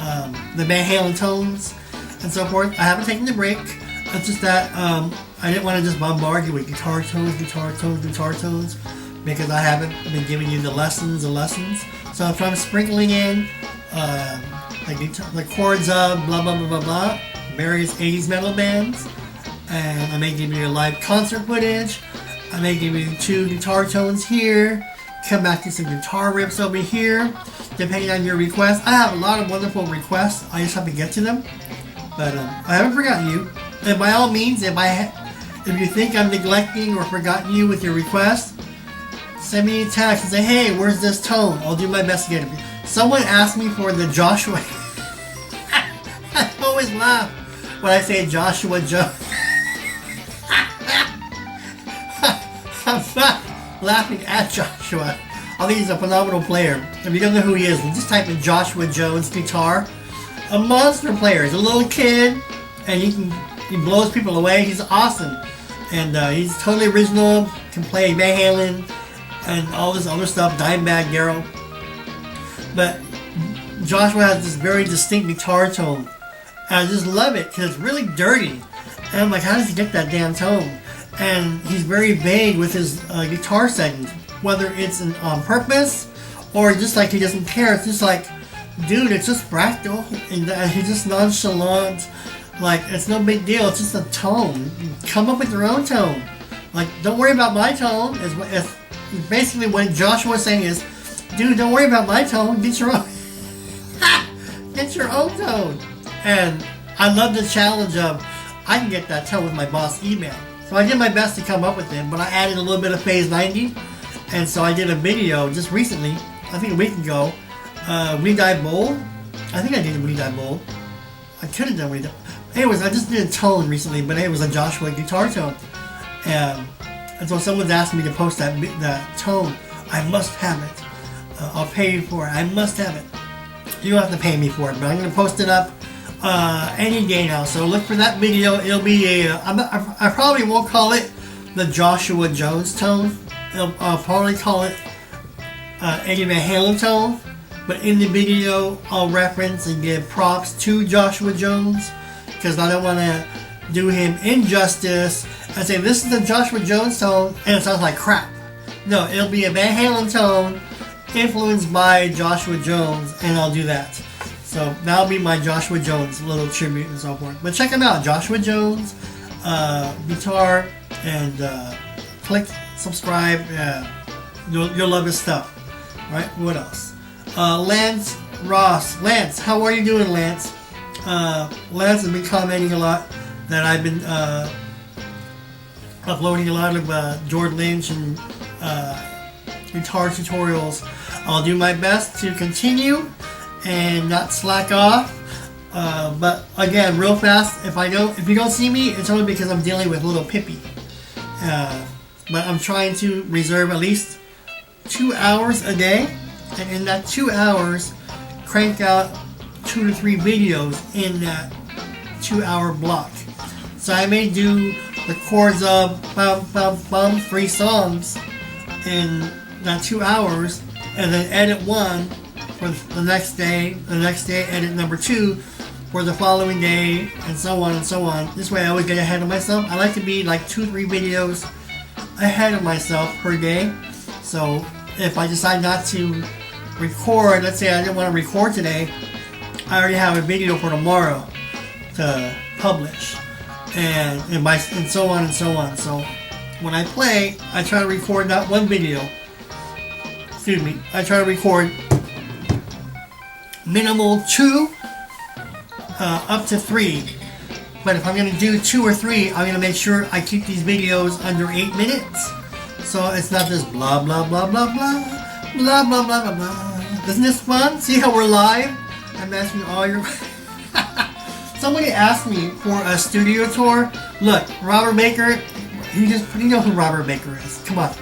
the Van Halen tones and so forth. I haven't taken the break. It's just that I didn't want to just bombard you with guitar tones, because I haven't been giving you the lessons. So if I'm sprinkling in the chords of blah blah blah blah blah, various 80s metal bands, and I may give you a live concert footage. I may give you 2 guitar tones here, come back to some guitar riffs over here, depending on your requests. I have a lot of wonderful requests. I just have to get to them. But I haven't forgotten you. And by all means, if you think I'm neglecting or forgotten you with your request, send me a text and say, hey, where's this tone? I'll do my best to get it. Someone asked me for the Joshua. I always laugh when I say Joshua Jones. I'm not laughing at Joshua. I think he's a phenomenal player. If you don't know who he is, just type in Joshua Jones guitar. A monster player. He's a little kid, and he blows people away. He's awesome, and he's totally original. Can play Van Halen and all this other stuff. Dimebag Darrell. But Joshua has this very distinct guitar tone. And I just love it because it's really dirty. And I'm like, how does he get that damn tone? And he's very vague with his guitar settings, whether it's on purpose or just like he doesn't care. It's just like, dude, it's just fractal, and he's just nonchalant. Like, it's no big deal. It's just a tone. Come up with your own tone. Like, don't worry about my tone. Is basically what Joshua was saying is, dude, don't worry about my tone. Get your own. Get your own tone. And I love the challenge of I can get that tone with my boss email. So I did my best to come up with it, but I added a little bit of Phase 90, and so I did a video just recently, I think a week ago, We Die Bold. I think I did We Die Bold. I could have done We Die. Anyways, I just did a tone recently, but it was a Joshua guitar tone, and so someone's asked me to post that tone. I must have it. I'll pay you for it. I must have it. You don't have to pay me for it, but I'm going to post it up any day now. So look for that video. It'll be I probably won't call it the Joshua Jones tone. I'll probably call it Eddie Van Halen tone. But in the video, I'll reference and give props to Joshua Jones, because I don't want to do him injustice and say this is the Joshua Jones tone and it sounds like crap. No, it'll be a Van Halen tone influenced by Joshua Jones, and I'll do that. So that'll be my Joshua Jones little tribute and so forth. But check him out, Joshua Jones guitar, and click subscribe. You'll love his stuff. All right, what else? Lance Ross. Lance, how are you doing, Lance? Lance has been commenting a lot that I've been uploading a lot of George Lynch and guitar tutorials. I'll do my best to continue and not slack off. But again, real fast, if you don't see me, it's only because I'm dealing with little Pippi. But I'm trying to reserve at least 2 hours a day, and in that 2 hours, crank out 2 to 3 videos in that 2 hour block. So I may do the chords of bum bum bum 3 songs in that 2 hours, and then edit 1 for the next day, edit number 2 for the following day, and so on and so on. This way I always get ahead of myself. I like to be like 2-3 videos ahead of myself per day. So if I decide not to record, let's say I didn't want to record today, I already have a video for tomorrow to publish. and so on and so on. So when I play, I try to record not one video. Excuse me. I try to record minimal 2 up to 3. But if I'm going to do 2 or 3, I'm going to make sure I keep these videos under 8 minutes. So it's not just blah blah blah blah blah blah blah blah blah blah. Isn't this fun? See how we're live? I'm asking all your... Somebody asked me for a studio tour. Look, Robert Baker, you know who Robert Baker is. Come on.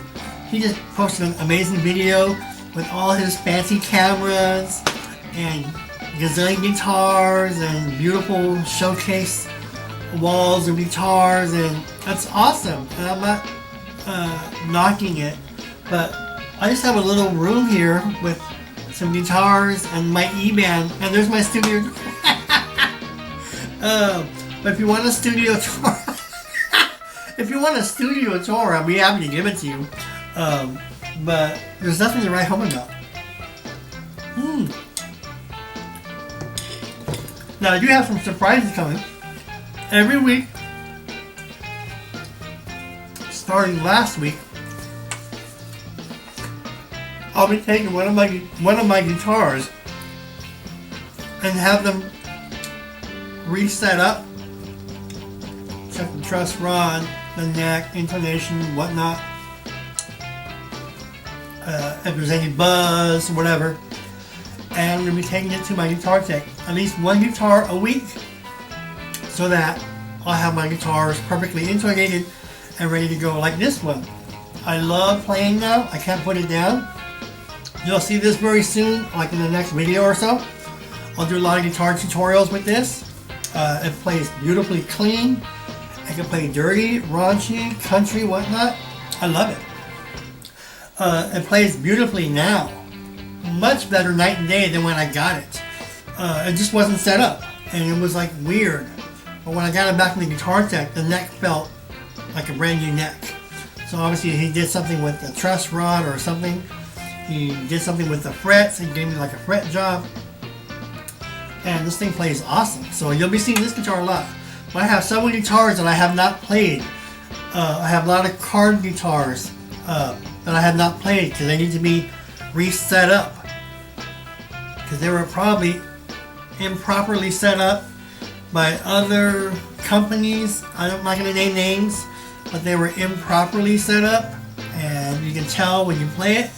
He just posted an amazing video with all his fancy cameras and gazillion guitars and beautiful showcase walls of guitars, and that's awesome. And I'm not knocking it, but I just have a little room here with some guitars and my E-band, and there's my studio. But if you want a studio tour, I'll be happy to give it to you. But there's nothing to write home about. Now I do have some surprises coming. Every week, starting last week, I'll be taking one of my guitars and have them reset up. Check the truss rod, the neck, intonation, whatnot. If there's any buzz or whatever. And I'm going to be taking it to my guitar tech. At least one guitar a week, so that I'll have my guitars perfectly intonated and ready to go, like this one. I love playing now. I can't put it down. You'll see this very soon, like in the next video or so. I'll do a lot of guitar tutorials with this. It plays beautifully clean. I can play dirty, raunchy, country, whatnot. I love it. It plays beautifully now. Much better night and day than when I got it. It just wasn't set up, and it was like weird. But when I got it back in the guitar tech, the neck felt like a brand new neck. So obviously he did something with the truss rod or something. He did something with the frets. He gave me like a fret job. And this thing plays awesome. So you'll be seeing this guitar a lot. But I have several guitars that I have not played. I have a lot of card guitars that I have not played because they need to be reset up. Because they were probably improperly set up by other companies. I'm not going to name names, but they were improperly set up, and you can tell when you play it.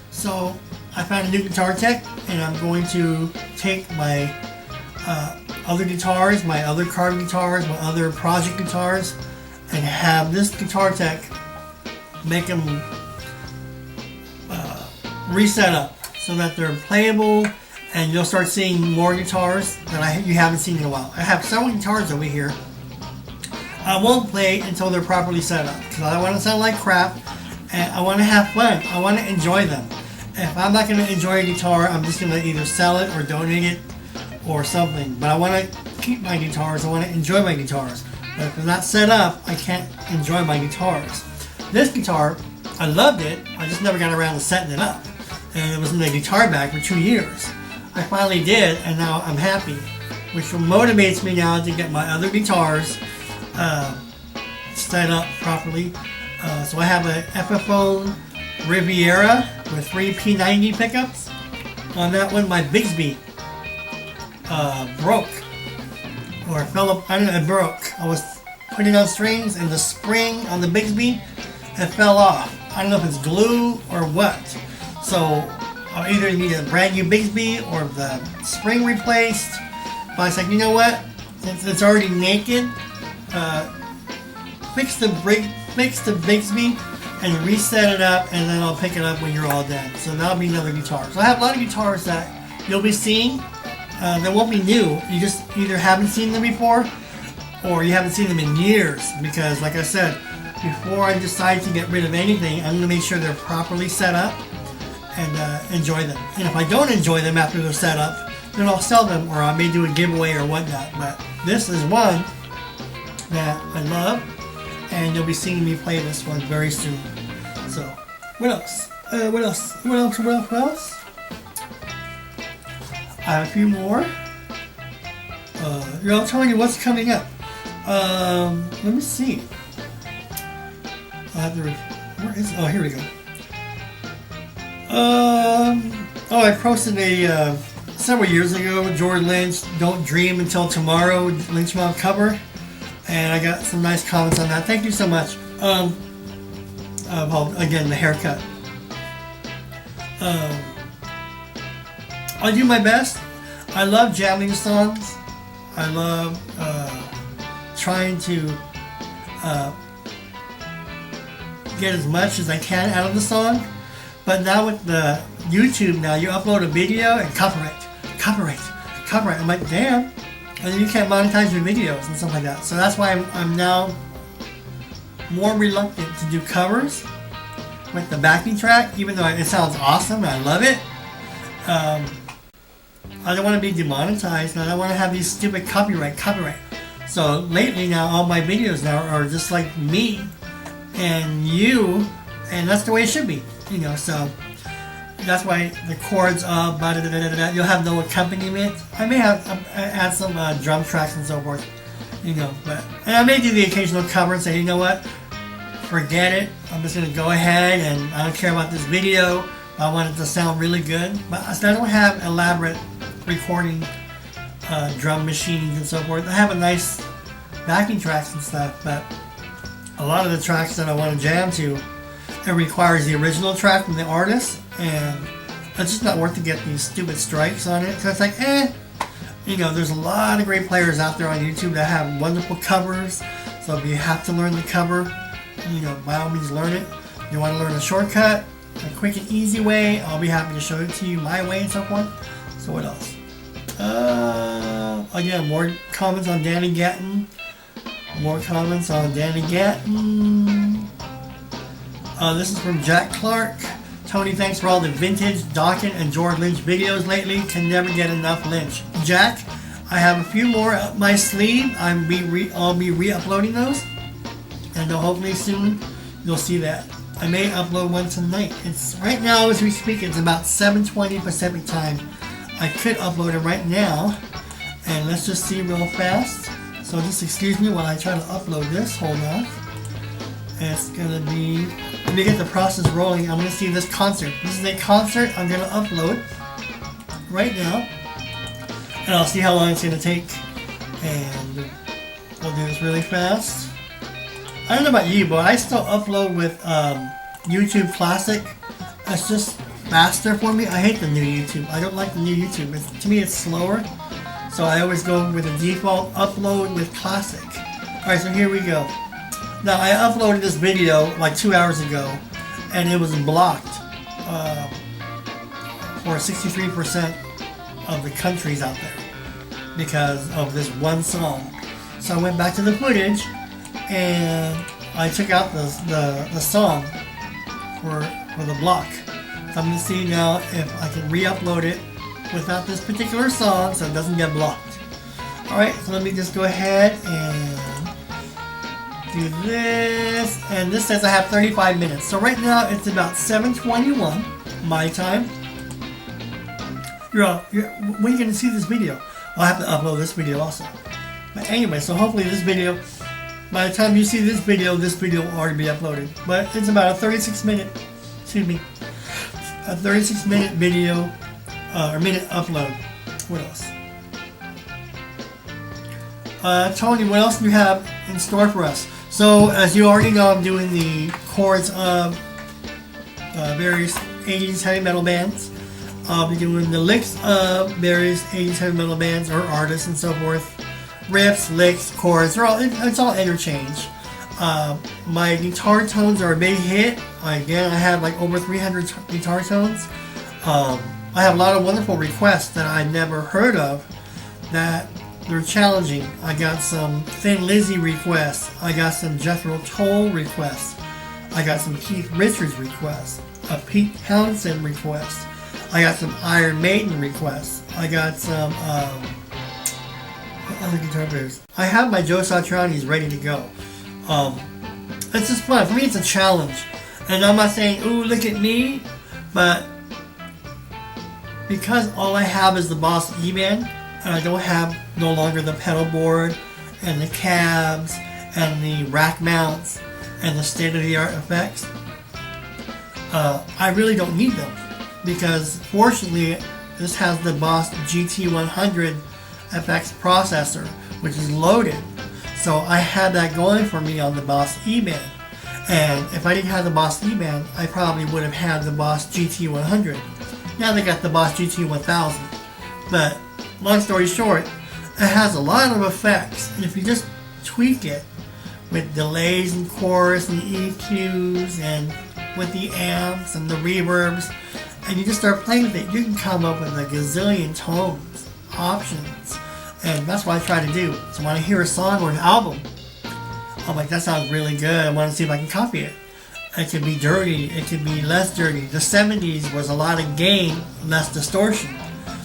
So I found a new guitar tech, and I'm going to take my other guitars, my other card guitars, my other project guitars, and have this guitar tech make them reset up so that they're playable. And you'll start seeing more guitars that you haven't seen in a while. I have several guitars over here. I won't play until they're properly set up because I don't want to sound like crap, and I want to have fun. I want to enjoy them. If I'm not going to enjoy a guitar, I'm just going to either sell it or donate it or something. But I want to keep my guitars. I want to enjoy my guitars. But if they're not set up, I can't enjoy my guitars. This guitar, I loved it. I just never got around to setting it up. And it was in the guitar bag for 2 years. I finally did, and now I'm happy, which motivates me now to get my other guitars set up properly. So I have a FFO Riviera with 3 P90 pickups. On that one, my Bigsby broke, or fell up. I don't know, it broke. I was putting on strings, and the spring on the Bigsby, it fell off. I don't know if it's glue or what. So I either need a brand new Bigsby or the spring replaced. But I was like, you know what? It's already naked. Fix the Bigsby and reset it up, and then I'll pick it up when you're all done. So that'll be another guitar. So I have a lot of guitars that you'll be seeing. They won't be new. You just either haven't seen them before, or you haven't seen them in years. Because, like I said, before I decide to get rid of anything, I'm going to make sure they're properly set up and enjoy them. And if I don't enjoy them after they're set up, then I'll sell them, or I may do a giveaway or whatnot. But this is one that I love, and you'll be seeing me play this one very soon. So, what else? What else? I have a few more. I'll tell you what's coming up. Let me see. Where is? Oh, here we go. Oh, I posted a several years ago. George Lynch, "Don't Dream Until Tomorrow," Lynch Mob cover, and I got some nice comments on that. Thank you so much. Well, again, the haircut. I do my best. I love jamming songs. I love trying to get as much as I can out of the song. But now with the YouTube, now you upload a video and copyright. I'm like, damn. And then you can't monetize your videos and stuff like that. So that's why I'm now more reluctant to do covers with the backing track, even though it sounds awesome and I love it. I don't want to be demonetized, and I don't want to have these stupid copyright. So lately now, all my videos now are just like me and you, and that's the way it should be, you know. So that's why the chords up, you'll have no accompaniment. I may have add some drum tracks and so forth, you know. And I may do the occasional cover and say, you know what, forget it. I'm just gonna go ahead and I don't care about this video. I want it to sound really good, but I don't have elaborate recording drum machines and so forth. I have a nice backing tracks and stuff, but a lot of the tracks that I want to jam to, it requires the original track from the artist, and it's just not worth to get these stupid strikes on it. So it's like, you know, there's a lot of great players out there on YouTube that have wonderful covers. So if you have to learn the cover, you know, by all means learn it. If you want to learn a shortcut, a quick and easy way, I'll be happy to show it to you my way and so forth. So what else? Again, more comments on Danny Gatton. This is from Jack Clark. Tony, thanks for all the vintage Dawkins and George Lynch videos lately. Can never get enough Lynch. Jack, I have a few more up my sleeve. I'll be re-uploading those, and hopefully soon you'll see that. I may upload one tonight. It's right now as we speak. It's about 7:20 Pacific time. I could upload it right now, and let's just see real fast. So just excuse me while I try to upload this. Hold on. It's gonna be. Let me get the process rolling. I'm gonna see this concert. This is a concert I'm gonna upload right now, and I'll see how long it's gonna take. And we'll do this really fast. I don't know about you, but I still upload with YouTube Classic. It's just faster for me. I hate the new YouTube. I don't like the new YouTube. To me, it's slower. So I always go with the default upload with Classic. Alright, so here we go. Now, I uploaded this video like 2 hours ago, and it was blocked for 63% of the countries out there because of this one song. So I went back to the footage, and I took out the song for the block. So I'm going to see now if I can re-upload it without this particular song so it doesn't get blocked. Alright, so let me just go ahead and do this. And this says I have 35 minutes. So right now it's about 7:21 my time. When are you going to see this video? I'll have to upload this video also. But anyway, so hopefully this video, by the time you see this video will already be uploaded. But it's about a 36-minute, a 36-minute video, or minute upload. What else? Tony, what else do you have in store for us? So, as you already know, I'm doing the chords of various 80s heavy metal bands. I'll be doing the licks of various 80s heavy metal bands or artists and so forth. Riffs, licks, chords, it's all interchange. My guitar tones are a big hit. Again, I have like over 300 guitar tones. I have a lot of wonderful requests that I never heard of that they're challenging. I got some Thin Lizzy requests. I got some Jethro Tull requests. I got some Keith Richards requests. A Pete Townsend request. I got some Iron Maiden requests. I got some what other guitar players? I have my Joe Satriani's ready to go. It's just fun. For me, it's a challenge. And I'm not saying, ooh, look at me, but because all I have is the Boss E-Man, and I don't have no longer the pedal board and the cabs and the rack mounts and the state-of-the-art effects, I really don't need them, because fortunately this has the Boss GT100 FX processor, which is loaded. So I had that going for me on the Boss E-Band. And if I didn't have the Boss E-Band, I probably would have had the Boss GT100. Now they got the Boss GT1000. But long story short, it has a lot of effects. And if you just tweak it with delays and chorus and EQs and with the amps and the reverbs, and you just start playing with it, you can come up with a gazillion tones, options. And that's what I try to do. So when I hear a song or an album, I'm like, that sounds really good. I want to see if I can copy it. It could be dirty. It could be less dirty. The 70s was a lot of gain, less distortion.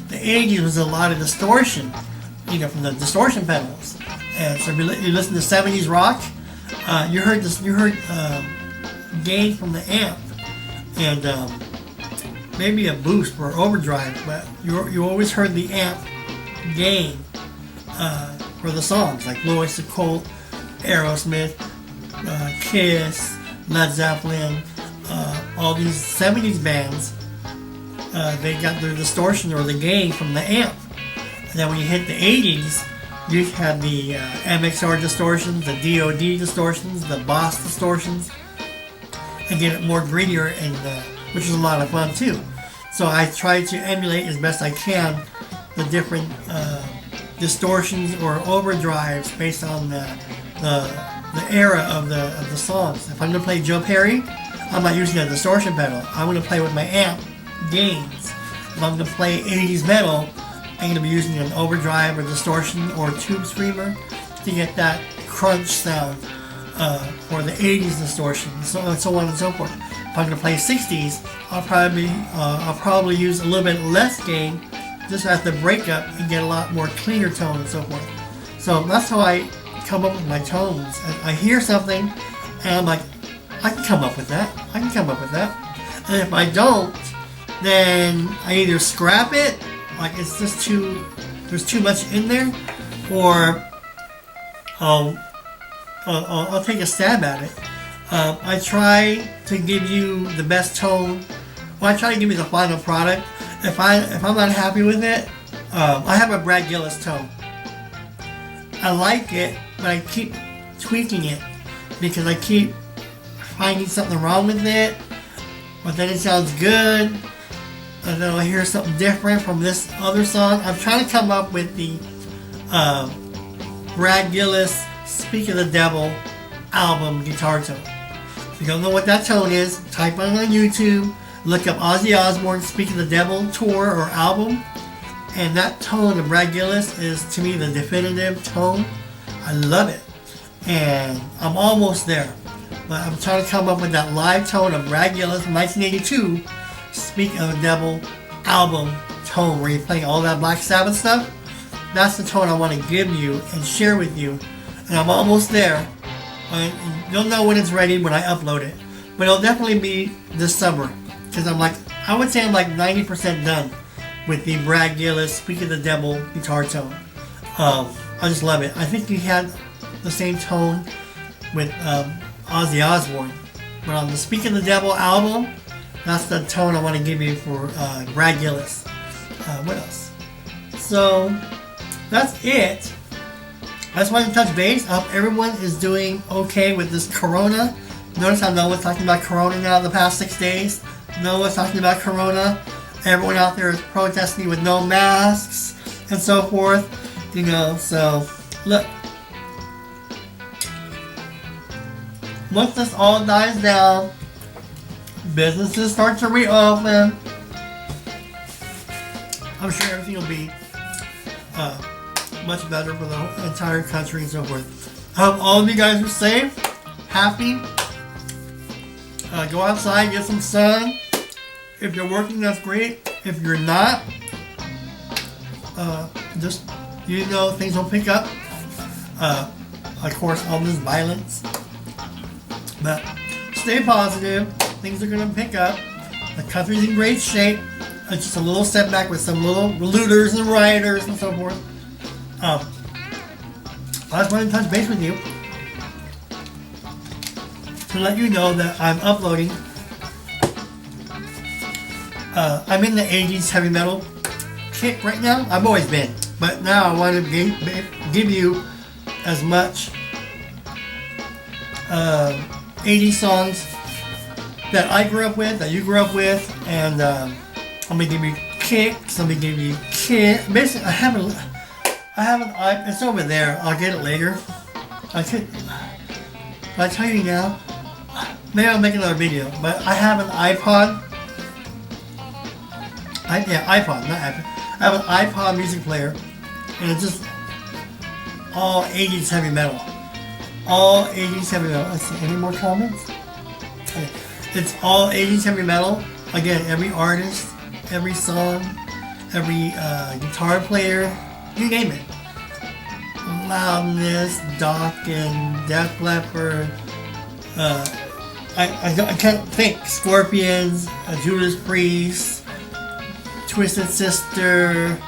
The 80s was a lot of distortion, from the distortion pedals. And so if you listen to 70s rock, you heard gain from the amp and maybe a boost or overdrive, but you always heard the amp gain for the songs like Blue Oyster Cult, Aerosmith, Kiss, Led Zeppelin, all these 70s bands, they got their distortion or the gain from the amp. And then when you hit the 80s, you had the MXR distortions, the DOD distortions, the Boss distortions, and get it more grittier, and which is a lot of fun too. So I try to emulate as best I can the different distortions or overdrives based on the era of the songs. If I'm going to play Joe Perry, I'm not using a distortion pedal. I'm going to play with my amp gains. If I'm going to play 80s metal, I'm going to be using an overdrive or distortion or tube screamer to get that crunch sound for the 80s distortion, so on and so forth. If I'm going to play 60s, I'll probably use a little bit less gain just at the breakup and get a lot more cleaner tone and so forth. So that's how I come up with my tones. I hear something and I'm like, I can come up with that. I can come up with that. And if I don't, then I either scrap it, like it's just there's too much in there, or I'll take a stab at it. I try to give you the best tone. Well, I try to give you the final product. If I'm not happy with it, I have a Brad Gillis tone. I like it, but I keep tweaking it because I keep finding something wrong with it. But then it sounds good, and then I hear something different from this other song. I'm trying to come up with the Brad Gillis Speak of the Devil album guitar tone. If you don't know what that tone is, type it on YouTube, look up Ozzy Osbourne Speak of the Devil tour or album, and that tone of Brad Gillis is to me the definitive tone. I love it, and I'm almost there, but I'm trying to come up with that live tone of Brad Gillis from 1982 Speak of the Devil album tone, where you're playing all that Black Sabbath stuff. That's the tone I want to give you and share with you. And I'm almost there. You'll know when it's ready when I upload it. But it'll definitely be this summer. Because I would say I'm like 90% done with the Brad Gillis Speak of the Devil guitar tone. I just love it. I think he had the same tone with Ozzy Osbourne. But on the Speak of the Devil album, that's the tone I want to give you for Brad Gillis. What else? So, that's it. I just wanted to touch base. I hope everyone is doing okay with this corona. Notice how no one's talking about corona now the past 6 days. No one's talking about corona. Everyone out there is protesting with no masks and so forth. So look. Once this all dies down, businesses start to reopen, I'm sure everything will be much better for the entire country and so forth. I hope all of you guys are safe, happy. Go outside, get some sun. If you're working, that's great. If you're not, just things will pick up. Of course, all this violence, but stay positive. Things are gonna pick up. The country's in great shape. It's just a little setback with some little looters and rioters and so forth. I just wanted to touch base with you to let you know that I'm uploading. I'm in the 80s heavy metal kick right now. I've always been, but now I want to give you as much 80s songs that I grew up with, that you grew up with, and I'm gonna give you kicks. I'm gonna give you kick. Basically, I have an it's over there. I'll get it later. I tell you now. Maybe I'll make another video. But I have an iPod. iPod, not iPod. I have an iPod music player, and it's just all 80s heavy metal. All 80s heavy metal. Let's see, any more comments? Okay. It's all 80s heavy metal. Again, every artist, every song, every guitar player, you name it. Loudness, Dawkins, Def Leppard, I can't think. Scorpions, Judas Priest, Twisted Sister,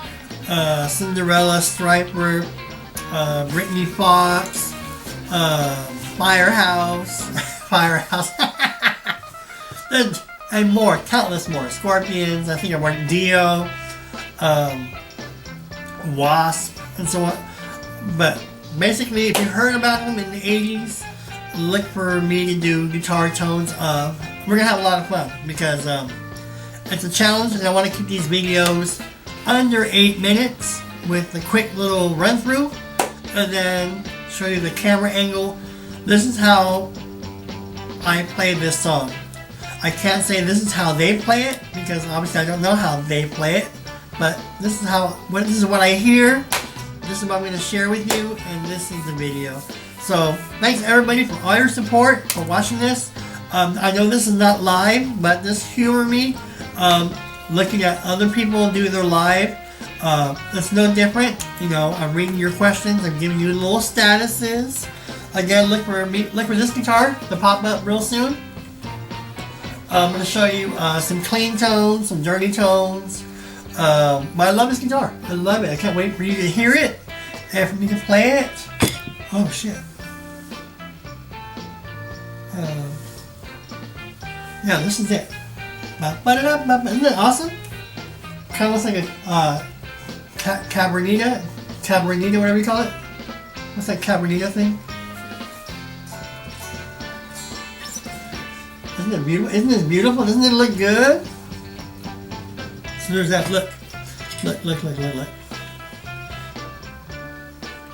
Cinderella, Striper, Britney Fox, Firehouse, and more, countless more. Scorpions, I think I worked Dio, Wasp, and so on. But basically, if you heard about them in the 80s, look for me to do guitar tones of. We're gonna have a lot of fun because it's a challenge, and I want to keep these videos under 8 minutes with a quick little run through, and then show you the camera angle. This is how I play this song. I can't say this is how they play it because obviously I don't know how they play it, but this is what I hear. This is what I'm going to share with you, and this is the video. So thanks everybody for all your support, for watching this. I know this is not live, but just humor me. Looking at other people do their live, it's no different. You know, I'm reading your questions. I'm giving you little statuses. Again, look for this guitar to pop up real soon. I'm going to show you some clean tones, some dirty tones. But I love this guitar. I love it. I can't wait for you to hear it and for me to play it. Oh shit. Yeah, this is it. Isn't it awesome? Kind of looks like a Cabernita, whatever you call it. What's that Cabernita thing? Isn't it beautiful? Isn't this beautiful? Doesn't it look good? So there's that. Look.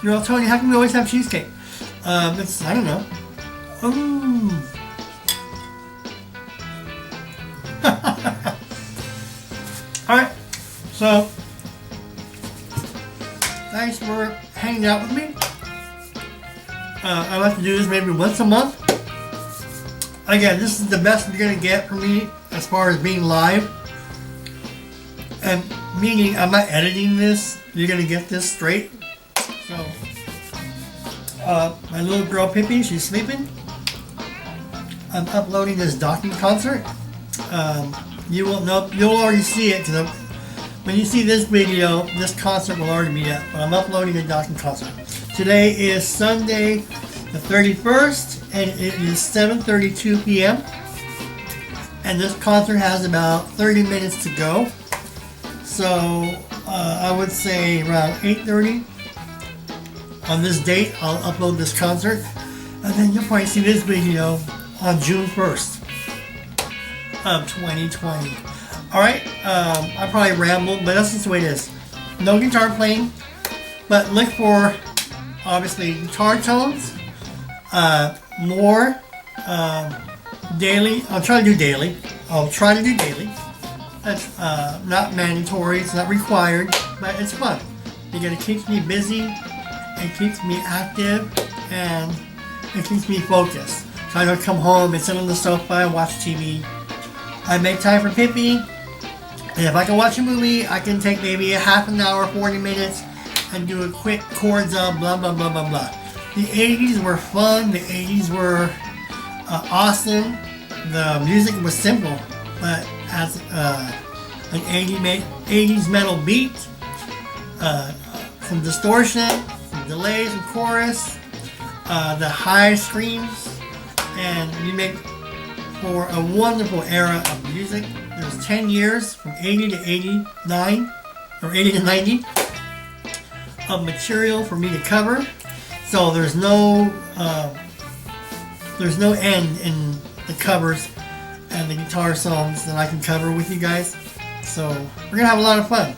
You're all Tony, how come we always have cheesecake? It's, I don't know. Ooh. Alright, so thanks for hanging out with me. I like to do this maybe once a month. Again, this is the best you're going to get from me as far as being live. And meaning I'm not editing this, you're going to get this straight. So, my little girl Pippi, she's sleeping. I'm uploading this docking concert. You will know, you'll already see it because when you see this video, this concert will already be up. But I'm uploading a docking concert. Today is Sunday, the 31st, and it is 7:32 p.m. And this concert has about 30 minutes to go. So I would say around 8:30 on this date, I'll upload this concert, and then you'll probably see this video on June 1st of 2020. Alright, I probably rambled, but that's just the way it is. No guitar playing, but look for, obviously, guitar tones, more daily. I'll try to do daily. That's not mandatory, it's not required, but it's fun. Because it keeps me busy, it keeps me active, and it keeps me focused. So I don't come home and sit on the sofa and watch TV. I make time for Pippi, and if I can watch a movie, I can take maybe a half an hour, 40 minutes, and do a quick chords of blah blah blah blah blah. The 80s were fun, the 80s were awesome, the music was simple, but has an 80s metal beat, some distortion, some delays and chorus, the high screams, and you make for a wonderful era of music. There's 10 years from 80 to 89, or 80 to 90 of material for me to cover. So there's no end in the covers and the guitar songs that I can cover with you guys. So we're gonna have a lot of fun.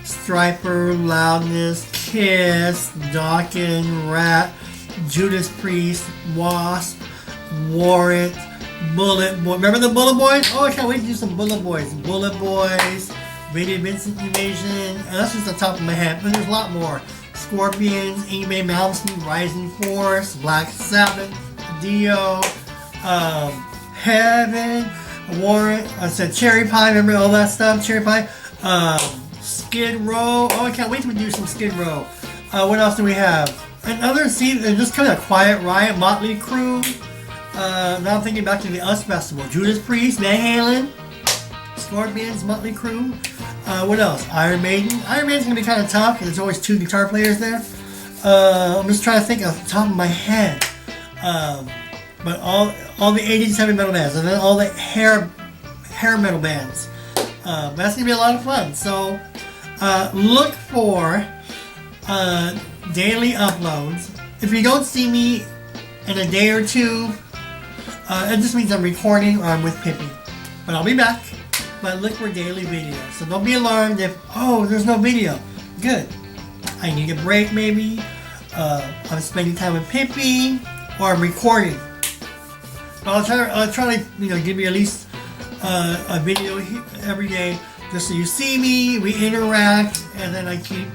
Striper, Loudness, Kiss, Dawkins, Rat, Judas Priest, Wasp, Warrant, Bullet Boy. Remember the Bullet Boys? Oh, I can't wait to do some Bullet Boys. Bullet Boys, Radiant Vincent Invasion, and that's just the top of my head, but there's a lot more. Scorpions, Ingame Malmsteen, Rising Force, Black Sabbath, Dio, Heaven, Warrant, I said Cherry Pie, remember all that stuff? Cherry Pie, Skid Row. Oh, I can't wait to do some Skid Row. What else do we have? Another scene, just kind of Quiet Riot, Motley Crue. Now I'm thinking back to the US Festival. Judas Priest, Van Halen, Scorpions, Motley Crue. What else? Iron Maiden. Iron Maiden's gonna be kind of tough because there's always two guitar players there. I'm just trying to think off the top of my head. But all the 80s heavy metal bands, and then all the hair metal bands. That's gonna be a lot of fun. So look for daily uploads. If you don't see me in a day or two, it just means I'm recording or I'm with Pippi. But I'll be back. But look for daily videos. So don't be alarmed if, oh, there's no video. Good. I need a break maybe. I'm spending time with Pippi, or I'm recording. But I'll try to give you at least a video every day, just so you see me, we interact, and then I keep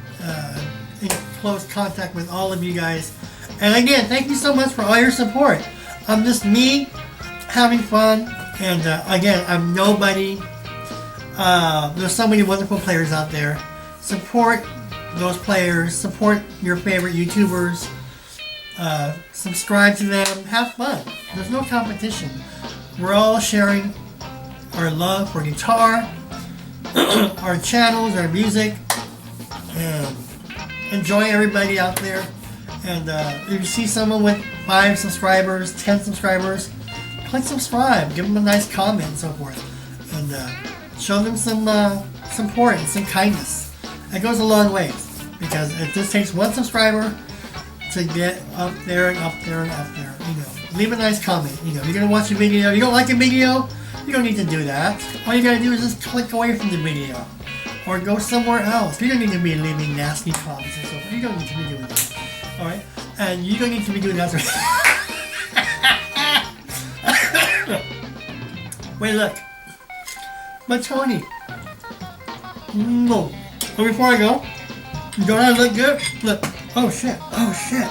in close contact with all of you guys. And again, thank you so much for all your support. I'm just me having fun, and again, I'm nobody. There's so many wonderful players out there. Support those players, support your favorite YouTubers, subscribe to them, have fun. There's no competition. We're all sharing our love for guitar, our channels, our music, and enjoy everybody out there. And if you see someone with 5 subscribers, 10 subscribers, click subscribe, give them a nice comment and so forth, and show them some support and some kindness. It goes a long ways, because it just takes one subscriber to get up there and up there and up there. Leave a nice comment. You're gonna watch a video. You don't like a video, you don't need to do that. All you gotta do is just click away from the video, or go somewhere else. You don't need to be leaving nasty comments and so forth. You don't need to be doing that. All right, and you don't need to be doing that. Wait, look, but Tony. No. But before I go, don't I look good? Look. Oh shit. Oh shit.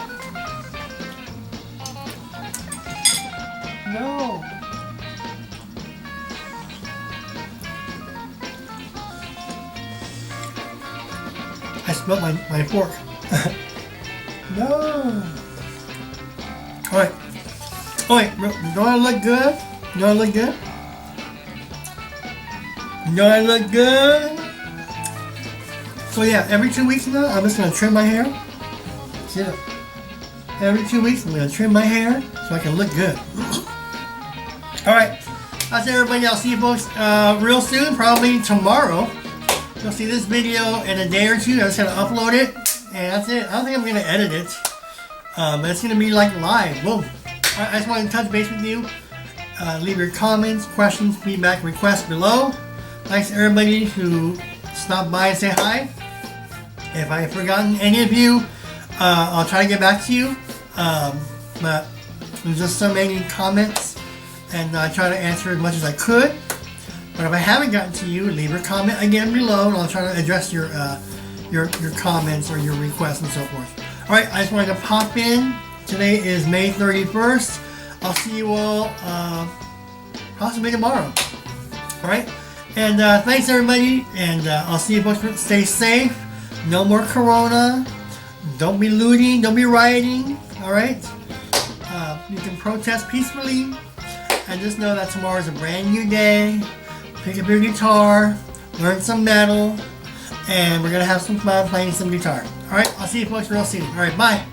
No. I spilled my fork. No. Alright. Oh wait, don't I look good? Don't I look good? Don't I look good? So yeah, every 2 weeks now, I'm just going to trim my hair. See that? Every 2 weeks, I'm going to trim my hair so I can look good. Alright, that's it everybody. I'll see you folks real soon, probably tomorrow. You'll see this video in a day or two. I'm just going to upload it, and that's it. I don't think I'm going to edit it. But it's going to be like live. Boom. I just want to touch base with you. Leave your comments, questions, feedback, requests below. Thanks to everybody who stopped by and say hi. If I have forgotten any of you, I'll try to get back to you. But there's just so many comments, and I try to answer as much as I could. But if I haven't gotten to you, leave your comment again below, and I'll try to address your comments or your requests and so forth. All right, I just wanted to pop in. Today is May 31st. I'll see you all possibly tomorrow. All right, and thanks everybody, and I'll see you folks. Stay safe. No more corona. Don't be looting. Don't be rioting. All right. You can protest peacefully, and just know that tomorrow is a brand new day. Pick up your guitar, learn some metal, and we're going to have some fun playing some guitar. Alright, I'll see you folks real soon. Alright, bye.